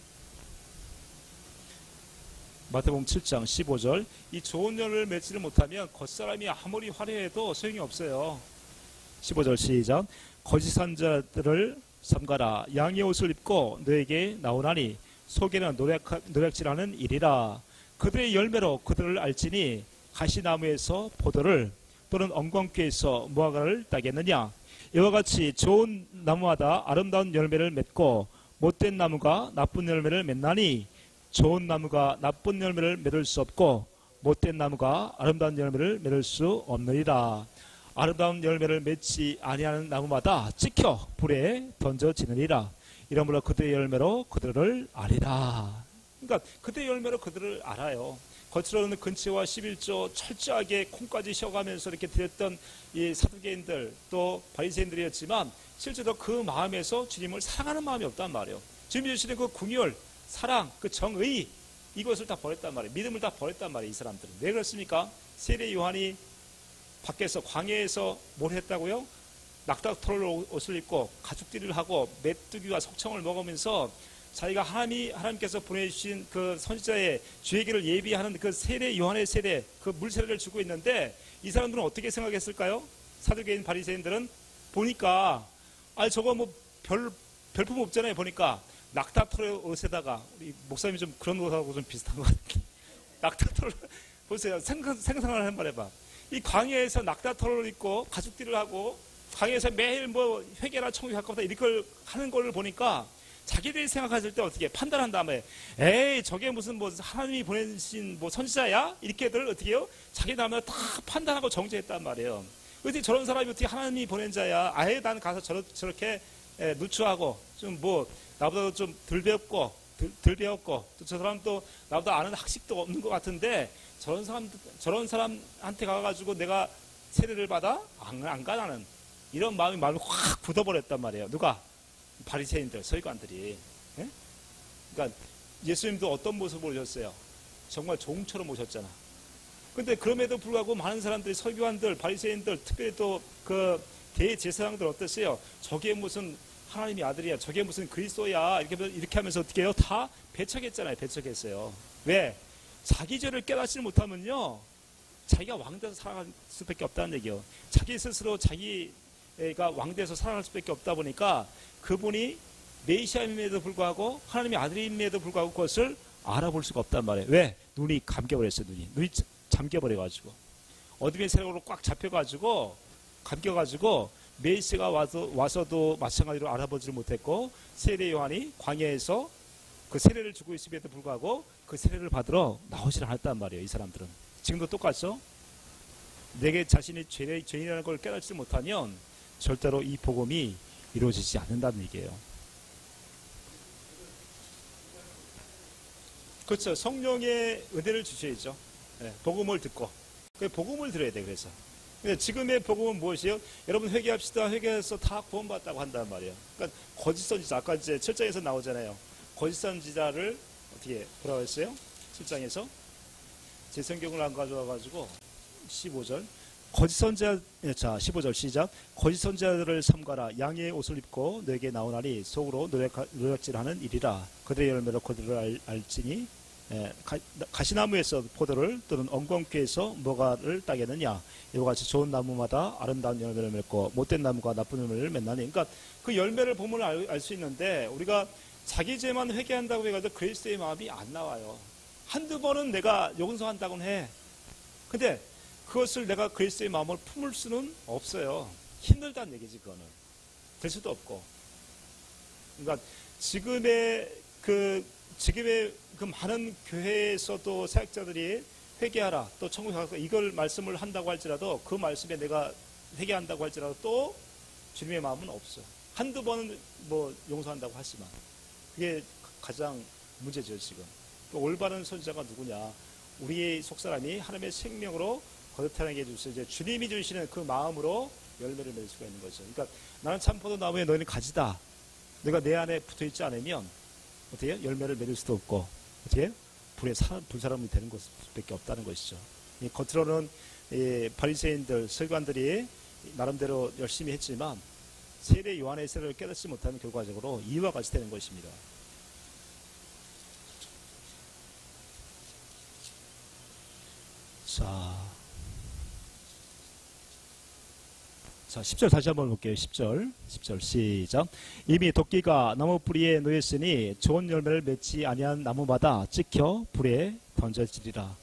마태복음 7장 15절. 이 좋은 열매를 맺지를 못하면 겉사람이 아무리 화려해도 소용이 없어요. 15절 시작. 거짓 선지자들을 삼가라. 양의 옷을 입고 너에게 나오나니 속에는 노략질하는 일이라. 그들의 열매로 그들을 알지니 가시나무에서 포도를 또는 엉겅퀴에서 무화과를 따겠느냐. 이와 같이 좋은 나무마다 아름다운 열매를 맺고 못된 나무가 나쁜 열매를 맺나니 좋은 나무가 나쁜 열매를 맺을 수 없고 못된 나무가 아름다운 열매를 맺을 수 없느니라. 아름다운 열매를 맺지 아니하는 나무마다 찍혀 불에 던져지느니라. 이러므로 그들의 열매로 그들을 아리라. 그러니까 그들의 열매로 그들을 알아요. 겉으로는 근치와 11조 철저하게 콩까지 쉬어가면서 이렇게 드렸던 이 사두개인들 또 바리새인들이었지만 실제로 그 마음에서 주님을 사랑하는 마음이 없단 말이에요. 주님이 주시는 그 궁율, 사랑, 그 정의 이것을 다 버렸단 말이에요. 믿음을 다 버렸단 말이에요. 이 사람들은. 왜 그렇습니까? 세례 요한이 밖에서 광야에서 뭘 했다고요? 낙타털 옷을 입고 가죽띠를 하고 메뚜기와 석청을 먹으면서 자기가 하나님께서 보내주신 그 선지자의 주의기를 예비하는 그 세례 요한의 세례 그 물세례를 주고 있는데 이 사람들은 어떻게 생각했을까요? 사두개인 바리새인들은 보니까 저거 뭐 별품 없잖아요. 보니까 낙타털 옷에다가 우리 목사님이 좀 그런 옷하고 좀 비슷한 것 같아요. 낙타털 보세요. 생각을 한번 해봐. 이 광야에서 낙타털을 입고 가죽띠를 하고 광야에서 매일 뭐 회개나 청구할 것보다 이걸 하는 걸 보니까 자기들이 생각했을 때 어떻게 판단한 다음에 에이 저게 무슨 뭐 하나님이 보내신 뭐 선지자야? 이렇게들 어떻게 해요? 자기 나름대로 다 판단하고 정죄했단 말이에요. 어떻게 저런 사람이 어떻게 하나님이 보낸 자야? 아예 난 가서 저렇게 누추하고 좀 뭐 나보다 좀 덜 배웠고 또 저 사람 또 나보다 아는 학식도 없는 것 같은데 저런 사람한테 가가지고 내가 세례를 받아? 안 가 나는. 이런 마음이 확 굳어버렸단 말이에요. 누가? 바리새인들, 서기관들이. 예? 그러니까 예수님도 어떤 모습을 오셨어요? 정말 종처럼 오셨잖아. 근데 그럼에도 불구하고 많은 사람들이 서기관들, 바리새인들, 특별히 또 그 대제사장들 어땠어요? 저게 무슨 하나님의 아들이야. 저게 무슨 그리스도야. 이렇게 하면서 어떻게 해요? 다 배척했잖아요. 배척했어요. 왜? 자기 죄를 깨닫지 못하면요. 자기가 왕돼서 살아갈 수밖에 없다는 얘기예요. 자기 스스로 자기가 왕돼서 살아갈 수밖에 없다 보니까 그분이 메시아임에도 불구하고 하나님의 아들임에도 불구하고 그것을 알아볼 수가 없단 말이에요. 왜? 눈이 감겨버렸어요. 눈이 잠겨버려가지고 어둠의 세력으로 꽉 잡혀가지고 감겨가지고 메시아가 와서도 마찬가지로 알아보지를 못했고 세례 요한이 광야에서 그 세례를 주고 있음에도 불구하고 그 세례를 받으러 나오질 않았단 말이에요. 이 사람들은 지금도 똑같죠. 내게 자신이 죄인이라는 걸 깨닫지 못하면 절대로 이 복음이 이루어지지 않는다는 얘기예요. 그렇죠. 성령의 은혜를 주셔야죠. 네, 복음을 듣고 복음을 들어야 돼. 그래서 지금의 복음은 무엇이에요? 여러분 회개합시다. 회개해서 다 구원받았다고 한단 말이에요. 그러니까 거짓 선지자 아까 이제 7장에서 나오잖아요. 거짓 선지자를 어떻게 뭐라고 했어요? 7장에서 제 성경을 안 가져와가지고 15절 거짓 선지자 자 15절 시작. 거짓 선지자들을 삼가라. 양의 옷을 입고 너에게 나오나니 속으로 노략질하는 일이라. 그들의 열매로 그들을 알지니 가시나무에서 포도를 또는 엉겅퀴에서 무화과를 따겠느냐. 이와 같이 좋은 나무마다 아름다운 열매를 맺고 못된 나무가 나쁜 열매를 맺나니. 그러니까 그 열매를 보면 알 수 있는데 우리가 자기 죄만 회개한다고 해가지고 그리스도의 마음이 안 나와요. 한두 번은 내가 용서한다고는 해. 근데 그것을 내가 그리스도의 마음을 품을 수는 없어요. 힘들다는 얘기지. 그거는 될 수도 없고. 그러니까 지금의 그 지금의 그 많은 교회에서도 사역자들이 회개하라, 또 천국 가서 이걸 말씀을 한다고 할지라도 그 말씀에 내가 회개한다고 할지라도 또 주님의 마음은 없어. 한두 번은 뭐 용서한다고 하지만 그게 가장 문제죠 지금. 그 올바른 선지자가 누구냐? 우리의 속사람이 하나님의 생명으로 거듭나게 해주셔서 이제 주님이 주시는 그 마음으로 열매를 맺을 수가 있는 거죠. 그러니까 나는 참포도 나무에 너희는 가지다. 내가 내 안에 붙어 있지 않으면 어떻게 열매를 맺을 수도 없고 어떻게 불사람이 되는 것밖에 없다는 것이죠. 이 겉으로는 이 바리새인들, 서기관들이 나름대로 열심히 했지만 세례 요한의 세례를 깨닫지 못하는 결과적으로 이와 같이 되는 것입니다. 자, 10절 다시 한번 볼게요. 10절 시작. 이미 도끼가 나무 뿌리에 놓였으니 좋은 열매를 맺지 아니한 나무마다 찍혀 불에 던져지리라.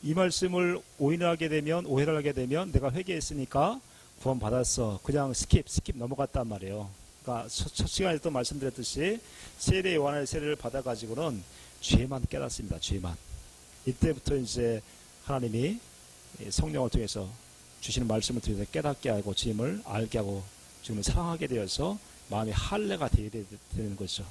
이 말씀을 오해를 하게 되면 내가 회개했으니까 구원 받았어. 그냥 스킵 넘어갔단 말이에요. 그러니까 첫 시간에 또 말씀드렸듯이 세례 요한의 세례를 받아가지고는 죄만 깨닫습니다. 죄만. 이때부터 이제 하나님이 성령을 통해서 주시는 말씀을 통해서 깨닫게 하고 주님을 알게 하고 주님을 사랑하게 되어서 마음이 할례가 되는 거죠.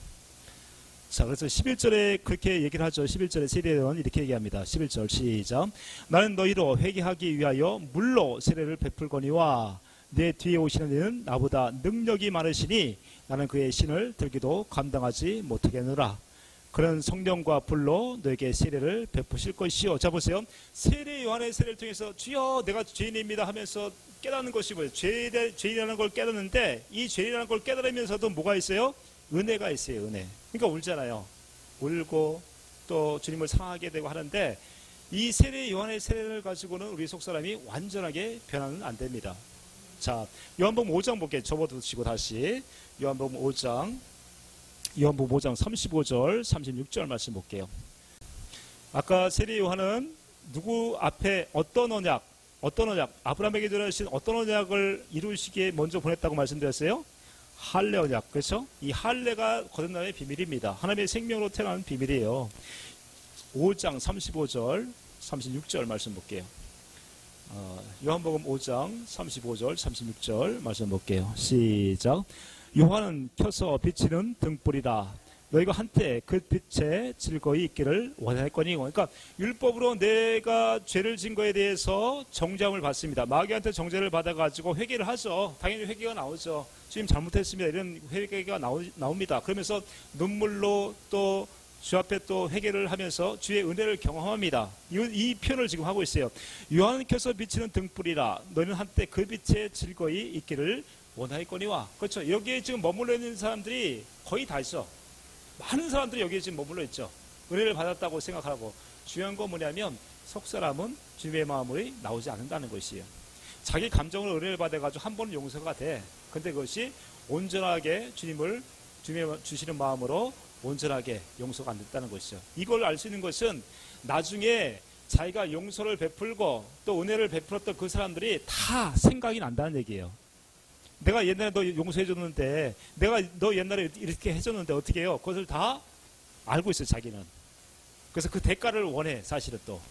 자, 그래서 11절에 그렇게 얘기를 하죠. 11절에 세례요한은 이렇게 얘기합니다. 11절 시작. 나는 너희로 회개하기 위하여 물로 세례를 베풀거니와 내 뒤에 오시는 이는 나보다 능력이 많으시니 나는 그의 신을 들기도 감당하지 못하겠노라. 그런 성령과 불로 너에게 세례를 베푸실 것이요. 자, 보세요. 세례 요한의 세례를 통해서 주여 내가 죄인입니다 하면서 깨닫는 것이 뭐예요? 죄인이라는 걸 깨닫는데 이 죄인이라는 걸 깨달으면서도 뭐가 있어요? 은혜가 있어요. 은혜. 그러니까 울잖아요. 울고 또 주님을 사랑하게 되고 하는데 이 세례 요한의 세례를 가지고는 우리 속사람이 완전하게 변화는 안 됩니다. 자, 요한복음 5장 볼게요. 접어두시고 다시 요한복음 5장 35절 36절 말씀 볼게요. 아까 세례 요한은 누구 앞에 어떤 언약 아브라함에게 전하신 어떤 언약을 이루시기에 먼저 보냈다고 말씀드렸어요? 할례 언약. 그렇죠? 이 할례가 거듭남의 비밀입니다. 하나님의 생명으로 태어나는 비밀이에요. 5장 35절 36절 말씀 볼게요. 요한복음 5장 35절 36절 말씀 볼게요. 시작. 요한은 켜서 비치는 등불이라. 너희가 한때 그 빛에 즐거이 있기를 원하였거니. 그러니까 율법으로 내가 죄를 진 거에 대해서 정죄함을 받습니다. 마귀한테 정죄를 받아가지고 회개를 하죠. 당연히 회개가 나오죠. 주님 잘못했습니다. 이런 회개가 나옵니다. 그러면서 눈물로 또 주 앞에 또 회개를 하면서 주의 은혜를 경험합니다. 이 표현을 지금 하고 있어요. 요한은 켜서 비치는 등불이라. 너희는 한때 그 빛에 즐거이 있기를 원하였거니와. 그렇죠. 여기에 지금 머물러 있는 사람들이 거의 다 있어. 많은 사람들이 여기에 지금 머물러 있죠. 은혜를 받았다고 생각하고. 중요한 건 뭐냐면 속사람은 주님의 마음으로 나오지 않는다는 것이에요. 자기 감정으로 은혜를 받아가지고 한 번은 용서가 돼. 근데 그것이 온전하게 주님이 주시는 마음으로 온전하게 용서가 안 됐다는 것이죠. 이걸 알 수 있는 것은 나중에 자기가 용서를 베풀고 또 은혜를 베풀었던 그 사람들이 다 생각이 난다는 얘기예요. 내가 옛날에 너 용서해줬는데, 내가 너 옛날에 이렇게 해줬는데 어떻게 해요? 그것을 다 알고 있어요, 자기는. 그래서 그 대가를 원해, 사실은 또.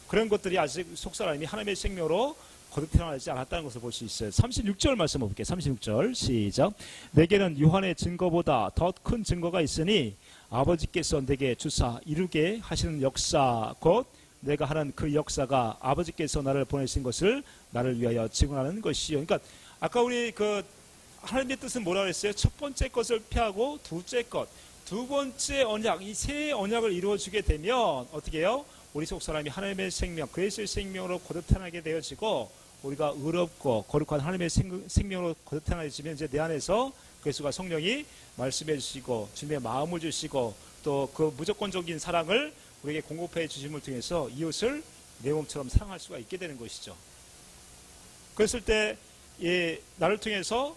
그런 것들이 아직 속사람이 하나님의 생명으로 거듭 태어나지 않았다는 것을 볼 수 있어요. 36절 말씀 볼게요. 36절 시작. 내게는 요한의 증거보다 더 큰 증거가 있으니 아버지께서 내게 주사 이루게 하시는 역사 곧 내가 하는 그 역사가 아버지께서 나를 보내신 것을 나를 위하여 증언하는 것이요. 그러니까 아까 우리 그 하나님의 뜻은 뭐라고 했어요? 첫 번째 것을 피하고 두째 것, 두 번째 언약, 이 세 언약을 이루어주게 되면 어떻게 해요? 우리 속 사람이 하나님의 생명, 그리스도의 생명으로 거듭 태어나게 되어지고 우리가 의롭고 거룩한 하나님의 생명으로 거듭 태어나지면 이제 내 안에서 그리스도가 성령이 말씀해 주시고 주님의 마음을 주시고 또 그 무조건적인 사랑을 우리에게 공급해 주심을 통해서 이웃을 내 몸처럼 사랑할 수가 있게 되는 것이죠. 그랬을 때 나를 통해서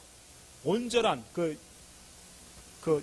온전한 그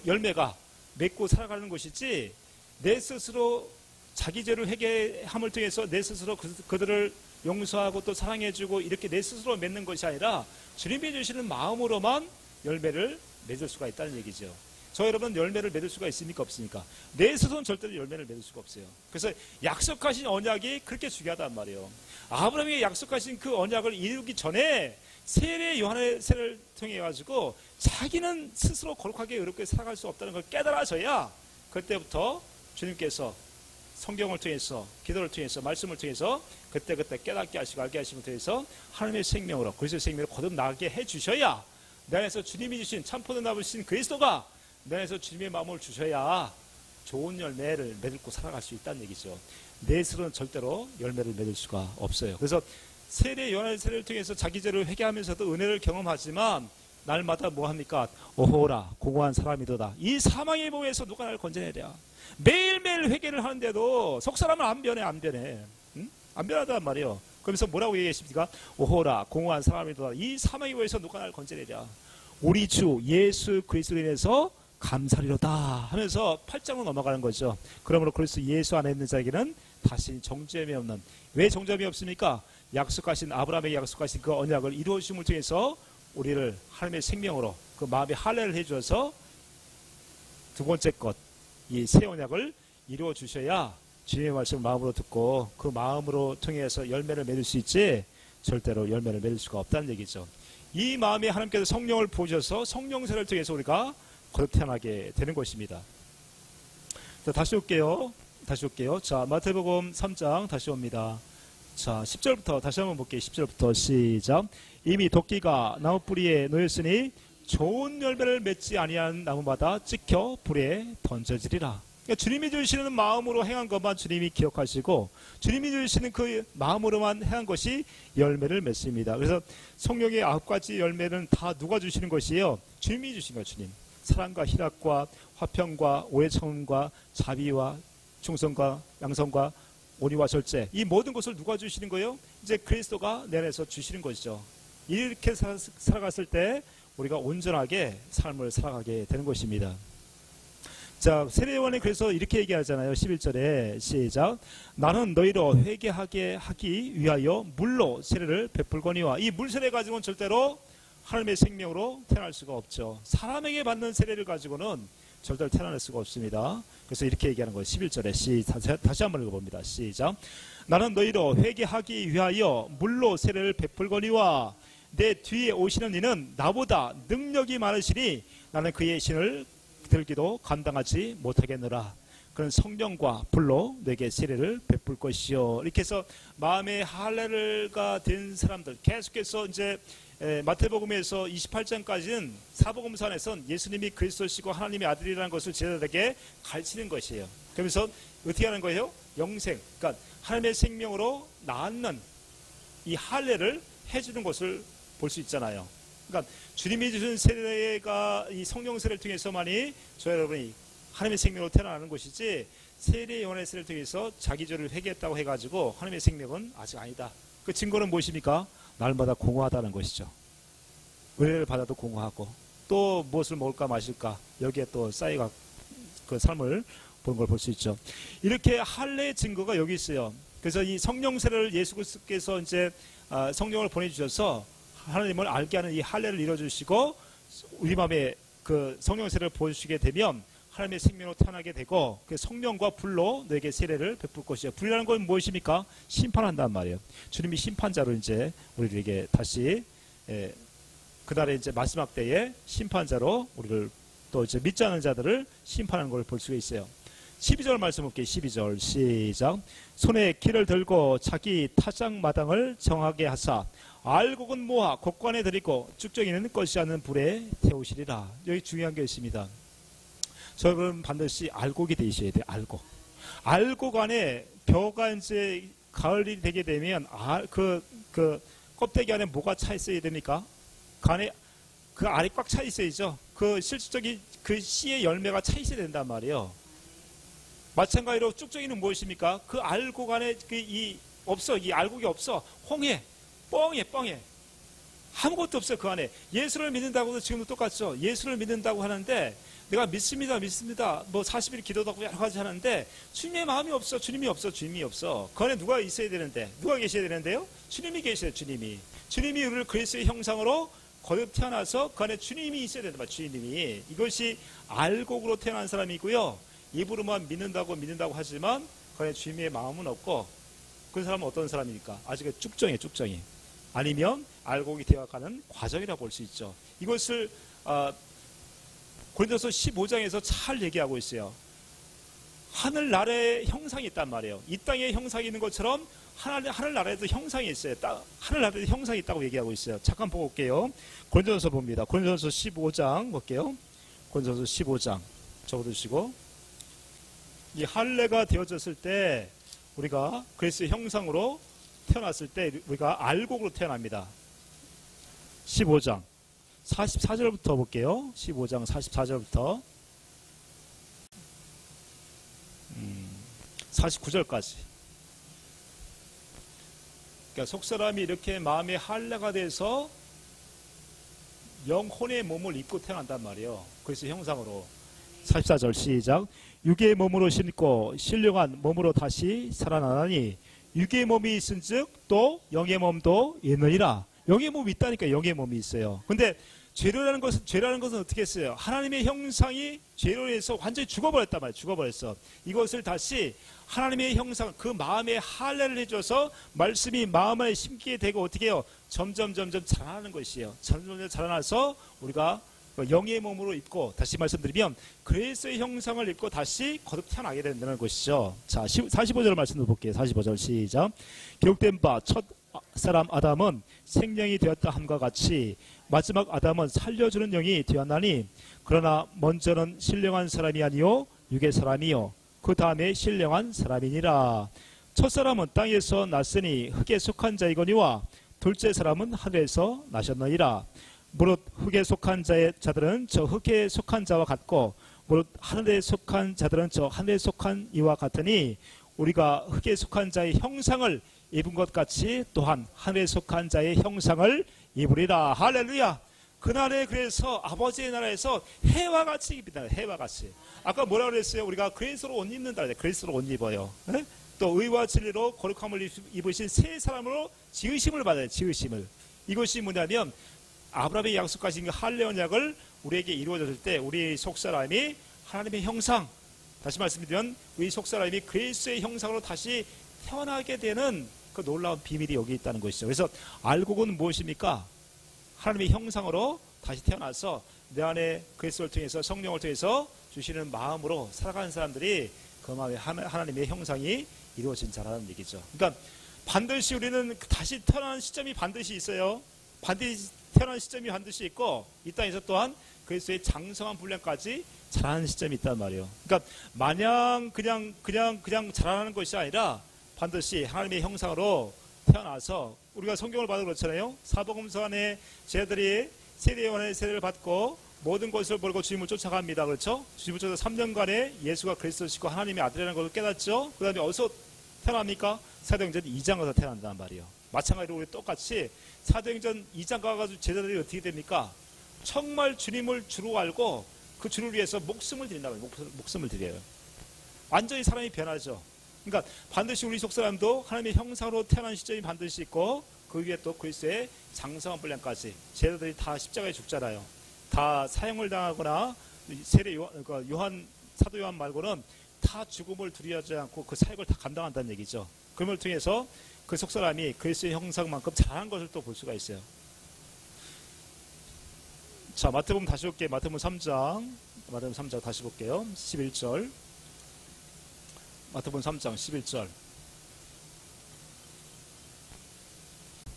열매가 맺고 살아가는 것이지 내 스스로 자기 죄를 회개함을 통해서 내 스스로 그들을 용서하고 또 사랑해주고 이렇게 내 스스로 맺는 것이 아니라 주님이 주시는 마음으로만 열매를 맺을 수가 있다는 얘기죠. 저 여러분 열매를 맺을 수가 있습니까? 없습니까? 내 스스로는 절대로 열매를 맺을 수가 없어요. 그래서 약속하신 언약이 그렇게 중요하단 말이에요. 아브라함에게 약속하신 그 언약을 이루기 전에 세례 요한의 세례를 통해 가지고 자기는 스스로 거룩하게 의롭게 살아갈 수 없다는 걸 깨달아져야 그때부터 주님께서 성경을 통해서 기도를 통해서 말씀을 통해서 그때 깨닫게 하시고 알게 하심을 통해서 하나님의 생명으로 그리스도의 생명으로 거듭나게 해주셔야 내 안에서 주님이 주신 참포도 나부신 그리스도가 내 안에서 주님의 마음을 주셔야 좋은 열매를 맺고 살아갈 수 있다는 얘기죠. 내 스스로는 절대로 열매를 맺을 수가 없어요. 그래서 세례 요한의 세례를 통해서 자기 죄를 회개하면서도 은혜를 경험하지만 날마다 뭐합니까? 오호라 공허한 사람이도다. 이 사망의 몸에서 누가 나를 건져내랴. 매일매일 회개를 하는데도 속 사람은 안 변해. 응? 안 변하단 말이에요. 그러면서 뭐라고 얘기했습니까? 오호라 공허한 사람이도다. 이 사망의 몸에서 누가 나를 건져내랴. 우리 주 예수 그리스도로 인해서 감사리로다 하면서 8장으로 넘어가는 거죠. 그러므로 그리스도 예수 안에 있는 자에게는 다시 정죄함이 없는. 왜 정죄함이 없습니까? 약속하신 아브라함에게 약속하신 그 언약을 이루어주심을 통해서 우리를 하나님의 생명으로 그 마음의 할례를 해주어서 두 번째 것, 이 새 언약을 이루어 주셔야 주님의 말씀을 마음으로 듣고 그 마음으로 통해서 열매를 맺을 수 있지 절대로 열매를 맺을 수가 없다는 얘기죠. 이 마음에 하나님께서 성령을 부으셔서 성령세를 통해서 우리가 거듭 태어나게 되는 것입니다. 자, 다시 올게요. 자, 마태복음 3장 다시 옵니다. 자, 10절부터 다시 한번 볼게요. 10절부터 시작. 이미 도끼가 나무 뿌리에 놓였으니 좋은 열매를 맺지 아니한 나무마다 찍혀 불에 던져지리라. 그러니까 주님이 주시는 마음으로 행한 것만 주님이 기억하시고 주님이 주시는 그 마음으로만 행한 것이 열매를 맺습니다. 그래서 성령의 9가지 열매는 다 누가 주시는 것이에요? 주님이 주신 거예요. 주님. 사랑과 희락과 화평과 오해청음과 자비와 충성과 양성과 온유와 절제, 이 모든 것을 누가 주시는 거예요? 이제 그리스도가 내 안에서 주시는 것이죠. 이렇게 살아갔을 때 우리가 온전하게 삶을 살아가게 되는 것입니다. 자, 세례요한이 그래서 이렇게 얘기하잖아요. 11절에 시작. 나는 너희로 회개하게 하기 위하여 물로 세례를 베풀거니와. 이 물 세례 가지고는 절대로 하나님의 생명으로 태어날 수가 없죠. 사람에게 받는 세례를 가지고는 절대로 태어날 수가 없습니다. 그래서 이렇게 얘기하는 거예요. 11절에 다시 한번 읽어봅니다. 시작. 나는 너희로 회개하기 위하여 물로 세례를 베풀거니와 내 뒤에 오시는 이는 나보다 능력이 많으시니 나는 그의 신을 들기도 감당하지 못하겠노라. 그런 성령과 불로 내게 세례를 베풀 것이요. 이렇게 해서 마음의 할례가 된 사람들 계속해서 이제 마태복음에서 28장까지는 사복음서에서는 예수님이 그리스도시고 하나님의 아들이라는 것을 제자들에게 가르치는 것이에요. 그러면서 어떻게 하는 거예요? 영생, 그러니까 하나님의 생명으로 낳는 이 할례를 해주는 것을 볼 수 있잖아요. 그러니까 주님이 주신 세례가 이 성령 세례를 통해서만이 저 여러분이 하나님의 생명으로 태어나는 것이지 세례 요한의 세례를 통해서 자기 죄를 회개했다고 해가지고 하나님의 생명은 아직 아니다. 그 증거는 무엇입니까? 날마다 공허하다는 것이죠. 은혜를 받아도 공허하고 또 무엇을 먹을까 마실까 여기에 또 쌓여가 그 삶을 보는 걸 볼 수 있죠. 이렇게 할례의 증거가 여기 있어요. 그래서 이 성령 세례를 예수 그리스도께서 이제 성령을 보내주셔서 하나님을 알게 하는 이 할례를 이루어주시고 우리 마음에 그 성령 세례를 보여주시게 되면 하나님의 생명으로 태어나게 되고 그 성령과 불로 너에게 세례를 베풀 것이에요. 불이라는 건 무엇입니까? 심판한단 말이에요. 주님이 심판자로 이제 우리에게 다시 그날에 이제 마지막 때에 심판자로 우리를 또 이제 믿지 않는 자들을 심판하는 걸 볼 수가 있어요. 12절 말씀 볼게요. 12절 시작. 손에 키를 들고 자기 타작마당을 정하게 하사 알곡은 모아 곡관에 들이고 쭉정이는 것이 않는 불에 태우시리라. 여기 중요한 게 있습니다. 저는 반드시 알곡이 되셔야 돼요. 알곡 안에 벼가 이제 가을이 되게 되면 그 껍데기 안에 뭐가 차 있어야 됩니까? 그 알이 꽉 차 있어야죠. 그 실질적인 그 씨의 열매가 차 있어야 된단 말이에요. 마찬가지로 쭉정이는 무엇입니까? 그 알곡 안에 이 알곡이 없어. 홍해, 뻥해. 아무것도 없어요. 그 안에. 예수를 믿는다고도 지금도 똑같죠. 예수를 믿는다고 하는데 내가 믿습니다. 뭐 40일 기도도 하고 여러 가지 하는데 주님의 마음이 없어. 주님이 없어. 그 안에 누가 있어야 되는데 누가 계셔야 되는데요? 주님이 계셔요. 주님이 우리를 그리스도의 형상으로 거듭 태어나서 그 안에 주님이 있어야 된다. 주님이. 이것이 알곡으로 태어난 사람이고요. 입으로만 믿는다고 하지만 그 안에 주님의 마음은 없고, 그 사람은 어떤 사람입니까? 아직 쭉정이에요. 쭉정이. 아니면 알곡이 되어가는 과정이라고 볼 수 있죠. 이것을 고린도서 15장에서 잘 얘기하고 있어요. 하늘나라의 형상이 있단 말이에요. 이 땅에 형상이 있는 것처럼 하늘나라에도 형상이 있어요. 하늘나라에도 형상이 있다고 얘기하고 있어요. 잠깐 보고 올게요. 고린도전서 봅니다. 고린도전서 15장 볼게요. 고린도전서 15장 적어두시고, 이 할례가 되어졌을 때 우리가 그리스도의 형상으로 태어났을 때 우리가 알곡으로 태어납니다. 15장 44절부터 볼게요. 15장 44절부터 49절까지. 그러니까 속사람이 이렇게 마음의 할례가 돼서 영혼의 몸을 입고 태어난단 말이에요. 그래서 형상으로. 44절 시작. 육의 몸으로 신고 신령한 몸으로 다시 살아나나니 육의 몸이 있은즉 또 영의 몸도 있느니라. 영의 몸이 있다니까. 영의 몸이 있어요. 근데 죄라는 것은 어떻게 했어요? 하나님의 형상이 죄로 해서 완전히 죽어버렸단 말이에요. 죽어버렸어. 이것을 다시 하나님의 형상, 그 마음에 할례를 해줘서 말씀이 마음 안에 심기게 되고 어떻게 해요? 점점 자라나는 것이에요. 점점 자라나서 우리가 영의 몸으로 입고, 다시 말씀드리면 그리스도의 형상을 입고 다시 거듭 태어나게 된다는 것이죠. 자, 45절 말씀도 볼게요. 45절 시작. 기록된 바 첫 사람 아담은 생명이 되었다 함과 같이 마지막 아담은 살려주는 영이 되었나니, 그러나 먼저는 신령한 사람이 아니요 육의 사람이요 그 다음에 신령한 사람이니라. 첫 사람은 땅에서 났으니 흙에 속한 자이거니와 둘째 사람은 하늘에서 나셨느니라. 무릇 흙에 속한 자들은 저 흙에 속한 자와 같고 무릇 하늘에 속한 자들은 저 하늘에 속한 이와 같으니, 우리가 흙에 속한 자의 형상을 입은 것 같이 또한 하늘에 속한 자의 형상을 입으리라. 할렐루야. 그날에 그래서 아버지의 나라에서 해와 같이 입니다. 해와 같이. 아까 뭐라 그랬어요? 우리가 그리스도로 옷 입는다. 그리스도로 옷 입어요. 네? 또 의와 진리로 거룩함을 입으신 새 사람으로 지으심을 받아요. 지으심을. 이것이 뭐냐면 아브라함의 약속하신 그 할례 언약을 우리에게 이루어졌을 때 우리 속사람이 하나님의 형상, 다시 말씀드리면 우리 속사람이 그리스도의 형상으로 다시 태어나게 되는 그 놀라운 비밀이 여기 있다는 것이죠. 그래서 알곡은 무엇입니까? 하나님의 형상으로 다시 태어나서 내 안에 그리스도를 통해서, 성령을 통해서 주시는 마음으로 살아가는 사람들이 그 마음에 하나님의 형상이 이루어진 자라는 얘기죠. 그러니까 반드시 우리는 다시 태어나는 시점이 반드시 있어요. 반드시 태어나는 시점이 반드시 있고, 이 땅에서 또한 그리스도의 장성한 분량까지 자라는 시점이 있단 말이에요. 그러니까 마냥 그냥 자라나는 것이 아니라 반드시 하나님의 형상으로 태어나서, 우리가 성경을 봐도 그렇잖아요. 사복음서 안에 제자들이 세례 요한의 세례를 받고 모든 것을 버리고 주님을 쫓아갑니다. 그렇죠? 주님을 쫓아 3년간에 예수가 그리스도시고 하나님의 아들이라는 것을 깨닫죠. 그 다음에 어디서 태어납니까? 사도행전 2장 가서 태어난단 말이에요. 마찬가지로 우리 똑같이 사도행전 2장 가가지고 제자들이 어떻게 됩니까? 정말 주님을 주로 알고 그 주를 위해서 목숨을 드린다고 해요. 목숨을 드려요. 완전히 사람이 변하죠. 그러니까 반드시 우리 속사람도 하나님의 형상으로 태어난 시점이 반드시 있고, 그 위에 또 그리스도의 장성한 분량까지. 제자들이 다 십자가에 죽잖아요. 다 사형을 당하거나 세례 요한, 사도 요한 말고는 다 죽음을 두려워하지 않고 그 사역을 다 감당한다는 얘기죠. 그걸 통해서 그 속사람이 그리스도의 형상만큼 잘한 것을 또 볼 수가 있어요. 자, 마태복음 다시 볼게요. 마태복음 3장 다시 볼게요. 11절. 마태복음 3장 11절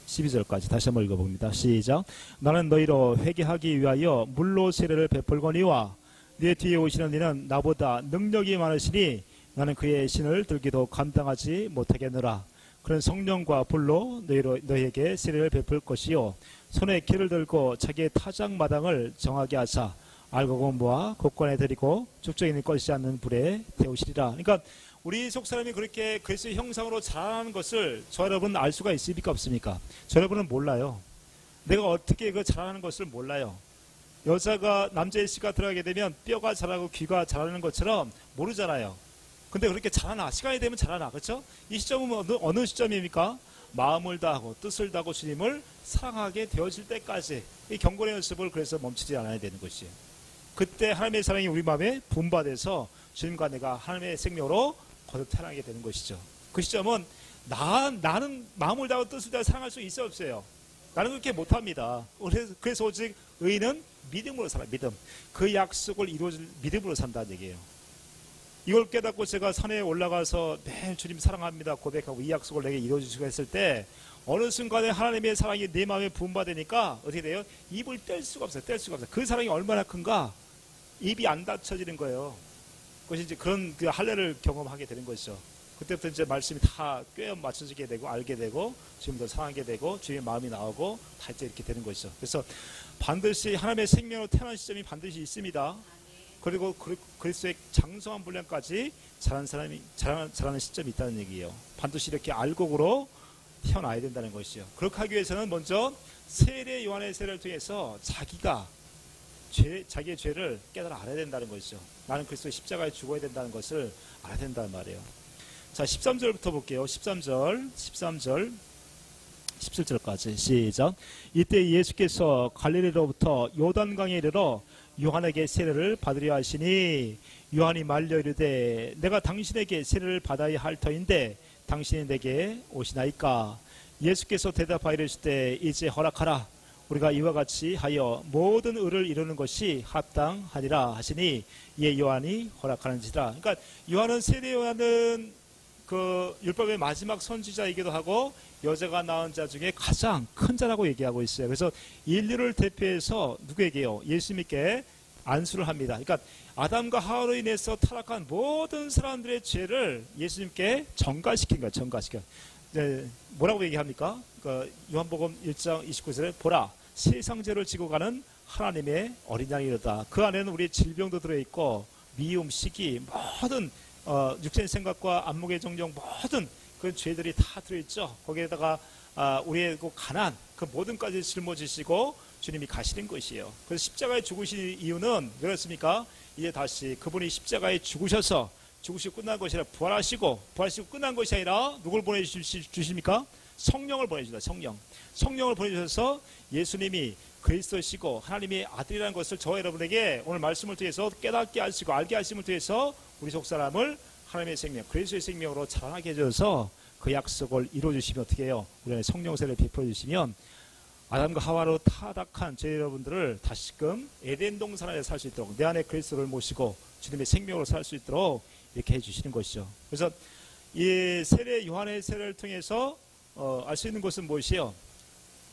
12절까지 다시 한번 읽어봅니다. 시작. 나는 너희로 회개하기 위하여 물로 세례를 베풀거니와 내 뒤에 오시는 이는 나보다 능력이 많으시니 나는 그의 신을 들기도 감당하지 못하겠느라. 그런 성령과 불로 너희에게 세례를 베풀 것이요 손에 키를 들고 자기의 타작마당을 정하게 하사 알곡은 모아 곳간에 들이고 죽정이는 꺼지지 않는 불에 태우시리라. 그러니까 우리 속사람이 그렇게 그리스도의 형상으로 자라나는 것을 저 여러분 알 수가 있습니까? 없습니까? 저 여러분은 몰라요. 내가 어떻게 그 자라나는 것을 몰라요. 여자가 남자의 씨가 들어가게 되면 뼈가 자라고 귀가 자라는 것처럼 모르잖아요. 근데 그렇게 자라나. 시간이 되면 자라나. 그렇죠? 이 시점은 어느 시점입니까? 마음을 다하고 뜻을 다하고 주님을 사랑하게 되어질 때까지 이 경건의 연습을 그래서 멈추지 않아야 되는 것이에요. 그때 하나님의 사랑이 우리 마음에 분바돼서 주님과 내가 하나님의 생명으로 거듭 태어나게 되는 것이죠. 그 시점은 나는 마음을 다하고 뜻을 다하고 사랑할 수 있어요, 없어요? 나는 그렇게 못합니다. 그래서 오직 의인은 믿음으로 살아요. 믿음. 그 약속을 이루어질 믿음으로 산다는 얘기예요. 이걸 깨닫고 제가 산에 올라가서 매일 주님 사랑합니다 고백하고 이 약속을 내게 이루어주시고 했을 때 어느 순간에 하나님의 사랑이 내 마음에 부음받으니까 어떻게 돼요? 입을 뗄 수가 없어요. 뗄 수가 없어요. 그 사랑이 얼마나 큰가? 입이 안 닫혀지는 거예요. 그것이 이제 그런 그 할례를 경험하게 되는 것이죠. 그때부터 이제 말씀이 다 꿰어 맞춰지게 되고 알게 되고 주님도 사랑하게 되고 주님의 마음이 나오고 다 이제 이렇게 되는 것이죠. 그래서 반드시 하나님의 생명으로 태어난 시점이 반드시 있습니다. 그리고 그리스도의 장성한 분량까지 자라는 시점이 있다는 얘기예요. 반드시 이렇게 알곡으로 태어나야 된다는 것이죠. 그렇게 하기 위해서는 먼저 세례 요한의 세례를 통해서 자기의 죄를 깨달아 알아야 된다는 것이죠. 나는 그리스도의 십자가에 죽어야 된다는 것을 알아야 된다는 말이에요. 자, 13절부터 볼게요. 13절, 17절까지 시작. 이때 예수께서 갈릴리로부터 요단강에 이르러 요한에게 세례를 받으려 하시니 요한이 말려 이르되 내가 당신에게 세례를 받아야 할 터인데 당신이 내게 오시나이까. 예수께서 대답하여 이르시되 이제 허락하라. 우리가 이와 같이 하여 모든 의를 이루는 것이 합당하니라 하시니 이에 요한이 허락하는지라. 그러니까 요한은 세례 요한은 그 율법의 마지막 선지자이기도 하고 여자가 낳은 자 중에 가장 큰 자라고 얘기하고 있어요. 그래서 인류를 대표해서 누구에게요? 예수님께 안수를 합니다. 그러니까 아담과 하와로 인해서 타락한 모든 사람들의 죄를 예수님께 전가시킨 거예요. 전가시켜. 네, 뭐라고 얘기합니까? 그 요한복음 1장 29절에 보라 세상 죄를 지고 가는 하나님의 어린 양이로다. 그 안에는 우리의 질병도 들어있고 미움, 시기, 모든 육체의 생각과 안목의 정정 모든 그 죄들이 다 들어있죠. 거기에다가 우리의 그 가난 그 모든 까지 짊어지시고 주님이 가시는 것이에요. 그래서 십자가에 죽으신 이유는 그렇습니까? 이제 다시 그분이 십자가에 죽으셔서 죽으시고 끝난 것이 아니라 부활하시고 끝난 것이 아니라 누굴 보내주십니까? 성령을 보내주다. 성령을 보내주셔서 예수님이 그리스도시고 하나님의 아들이라는 것을 저와 여러분에게 오늘 말씀을 통해서 깨닫게 하시고 알게 하심을 통해서 우리 속사람을 하나님의 생명, 그리스도의 생명으로 자라나게 해줘서 그 약속을 이루어주시면 어떻게 해요? 우리 안에 성령세를 베풀어주시면 아담과 하와로 타락한 저희 여러분들을 다시금 에덴 동산 안에 살 수 있도록 내 안에 그리스도를 모시고 주님의 생명으로 살 수 있도록 이렇게 해주시는 것이죠. 그래서 이 세례 요한의 세례를 통해서 알 수 있는 것은 무엇이에요?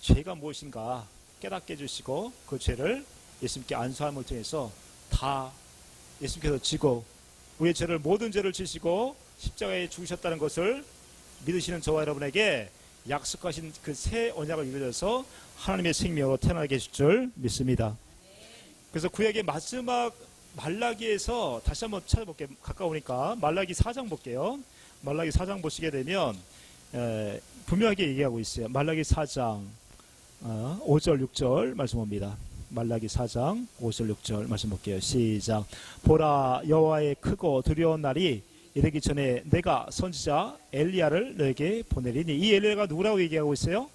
죄가 무엇인가 깨닫게 해주시고 그 죄를 예수님께 안수함을 통해서 다 예수님께서 지고 우리의 죄를 모든 죄를 지시고 십자가에 죽으셨다는 것을 믿으시는 저와 여러분에게 약속하신 그 새 언약을 이루어져서 하나님의 생명으로 태어나게 해줄 줄 믿습니다. 그래서 구약의 마지막 말라기에서 다시 한번 찾아볼게요. 가까우니까 말라기 4장 볼게요. 말라기 4장 보시게 되면 분명하게 얘기하고 있어요. 말라기 4장 5절 6절 말씀 봅니다. 말라기 4장 5절 6절 말씀 볼게요. 시작. 보라 여호와의 크고 두려운 날이 이르기 전에 내가 선지자 엘리야를 너에게 보내리니. 이 엘리야가 누구라고 얘기하고 있어요?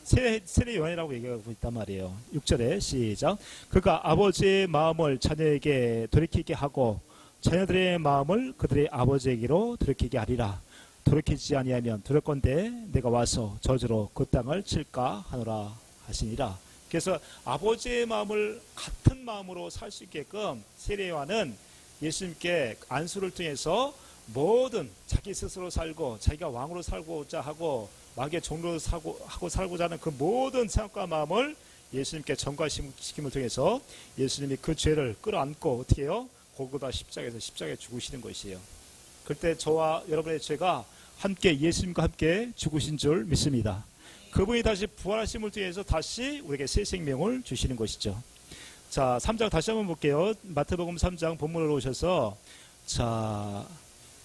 세례 요한이라고 얘기하고 있단 말이에요. 6절에 시작. 그가 아버지의 마음을 자녀에게 돌이키게 하고 자녀들의 마음을 그들의 아버지에게로 돌이키게 하리라. 돌이키지 아니하면 두렵건대 내가 와서 저주로 그 땅을 칠까 하노라 하시니라. 그래서 아버지의 마음을 같은 마음으로 살 수 있게끔 세례 요한은 예수님께 안수를 통해서 모든 자기 스스로 살고 자기가 왕으로 살고자 하고 마귀의 종로로 살고자 하는 그 모든 생각과 마음을 예수님께 전가시킴을 통해서 예수님이 그 죄를 끌어안고 어떻게 해요? 골고다 십자가에 죽으시는 것이에요. 그때 저와 여러분의 죄가 함께 예수님과 함께 죽으신 줄 믿습니다. 그분이 다시 부활하심을 통해서 다시 우리에게 새 생명을 주시는 것이죠. 자, 3장 다시 한번 볼게요. 마태복음 3장 본문으로 오셔서 자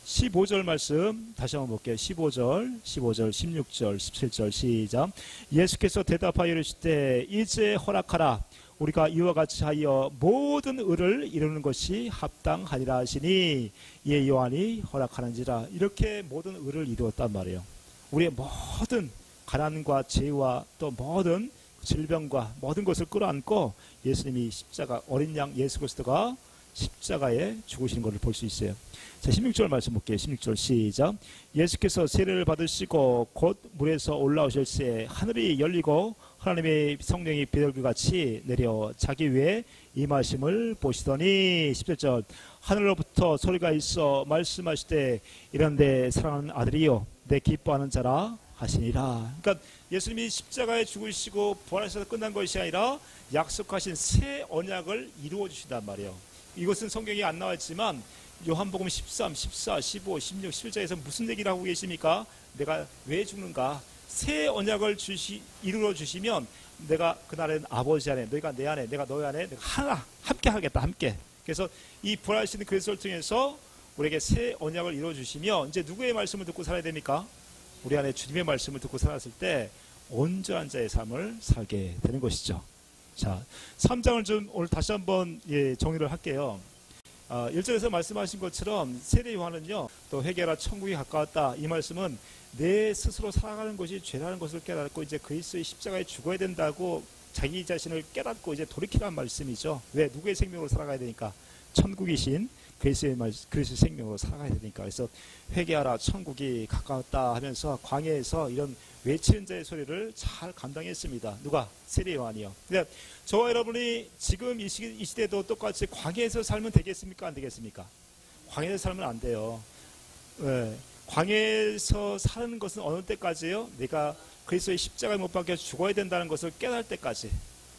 15절 말씀 다시 한번 볼게요. 15절, 16절, 17절 시작. 예수께서 대답하여 이르시되 이제 허락하라. 우리가 이와 같이 하여 모든 의를 이루는 것이 합당하니라 하시니 이에 요한이 허락하는지라. 이렇게 모든 의를 이루었단 말이에요. 우리의 모든 가난과 죄와 또 모든 질병과 모든 것을 끌어안고 예수님이 십자가 어린 양 예수 그리스도가 십자가에 죽으시는 것을 볼 수 있어요. 자, 16절 말씀 볼게요. 16절 시작. 예수께서 세례를 받으시고 곧 물에서 올라오실 때 하늘이 열리고 하나님의 성령이 비둘기같이 내려 자기 위에 임하심을 보시더니 17절 하늘로부터 소리가 있어 말씀하시되 이런데 사랑하는 아들이요 내 기뻐하는 자라 하시니라. 그러니까 예수님이 십자가에 죽으시고 부활하셔서 끝난 것이 아니라 약속하신 새 언약을 이루어 주신단 말이에요. 이것은 성경에 안 나와 있지만 요한복음 13, 14, 15, 16, 17절에서 무슨 얘기를 하고 계십니까? 내가 왜 죽는가? 새 언약을 이루어 주시면 내가 그날은 아버지 안에 너희가 내 안에 내가 너희 안에 내가 하나 함께 하겠다. 함께. 그래서 이 부활하시는 그리스도를 통해서 우리에게 새 언약을 이루어 주시며 이제 누구의 말씀을 듣고 살아야 됩니까? 우리 안에 주님의 말씀을 듣고 살았을 때 온전한 자의 삶을 살게 되는 것이죠. 자, 3장을 좀 오늘 다시 한번 정리를 할게요. 1절에서 말씀하신 것처럼 세례 요한은요, 또 회개라 천국이 가까웠다. 이 말씀은 내 스스로 살아가는 것이 죄라는 것을 깨닫고 이제 그리스도의 십자가에 죽어야 된다고 자기 자신을 깨닫고 이제 돌이키라는 말씀이죠. 왜? 누구의 생명으로 살아가야 되니까? 천국이신 그리스도의 생명으로 살아가야 되니까. 그래서 회개하라 천국이 가까웠다 하면서 광야에서 이런 외치는 자의 소리를 잘 감당했습니다. 누가? 세례 요한이요. 근데 저와 여러분이 지금 이 시대도 똑같이 광야에서 살면 되겠습니까? 안 되겠습니까? 광야에서 살면 안 돼요. 네. 광야에서 사는 것은 어느 때까지요? 내가 그리스도의 십자가에 못 박혀 죽어야 된다는 것을 깨달을 때까지.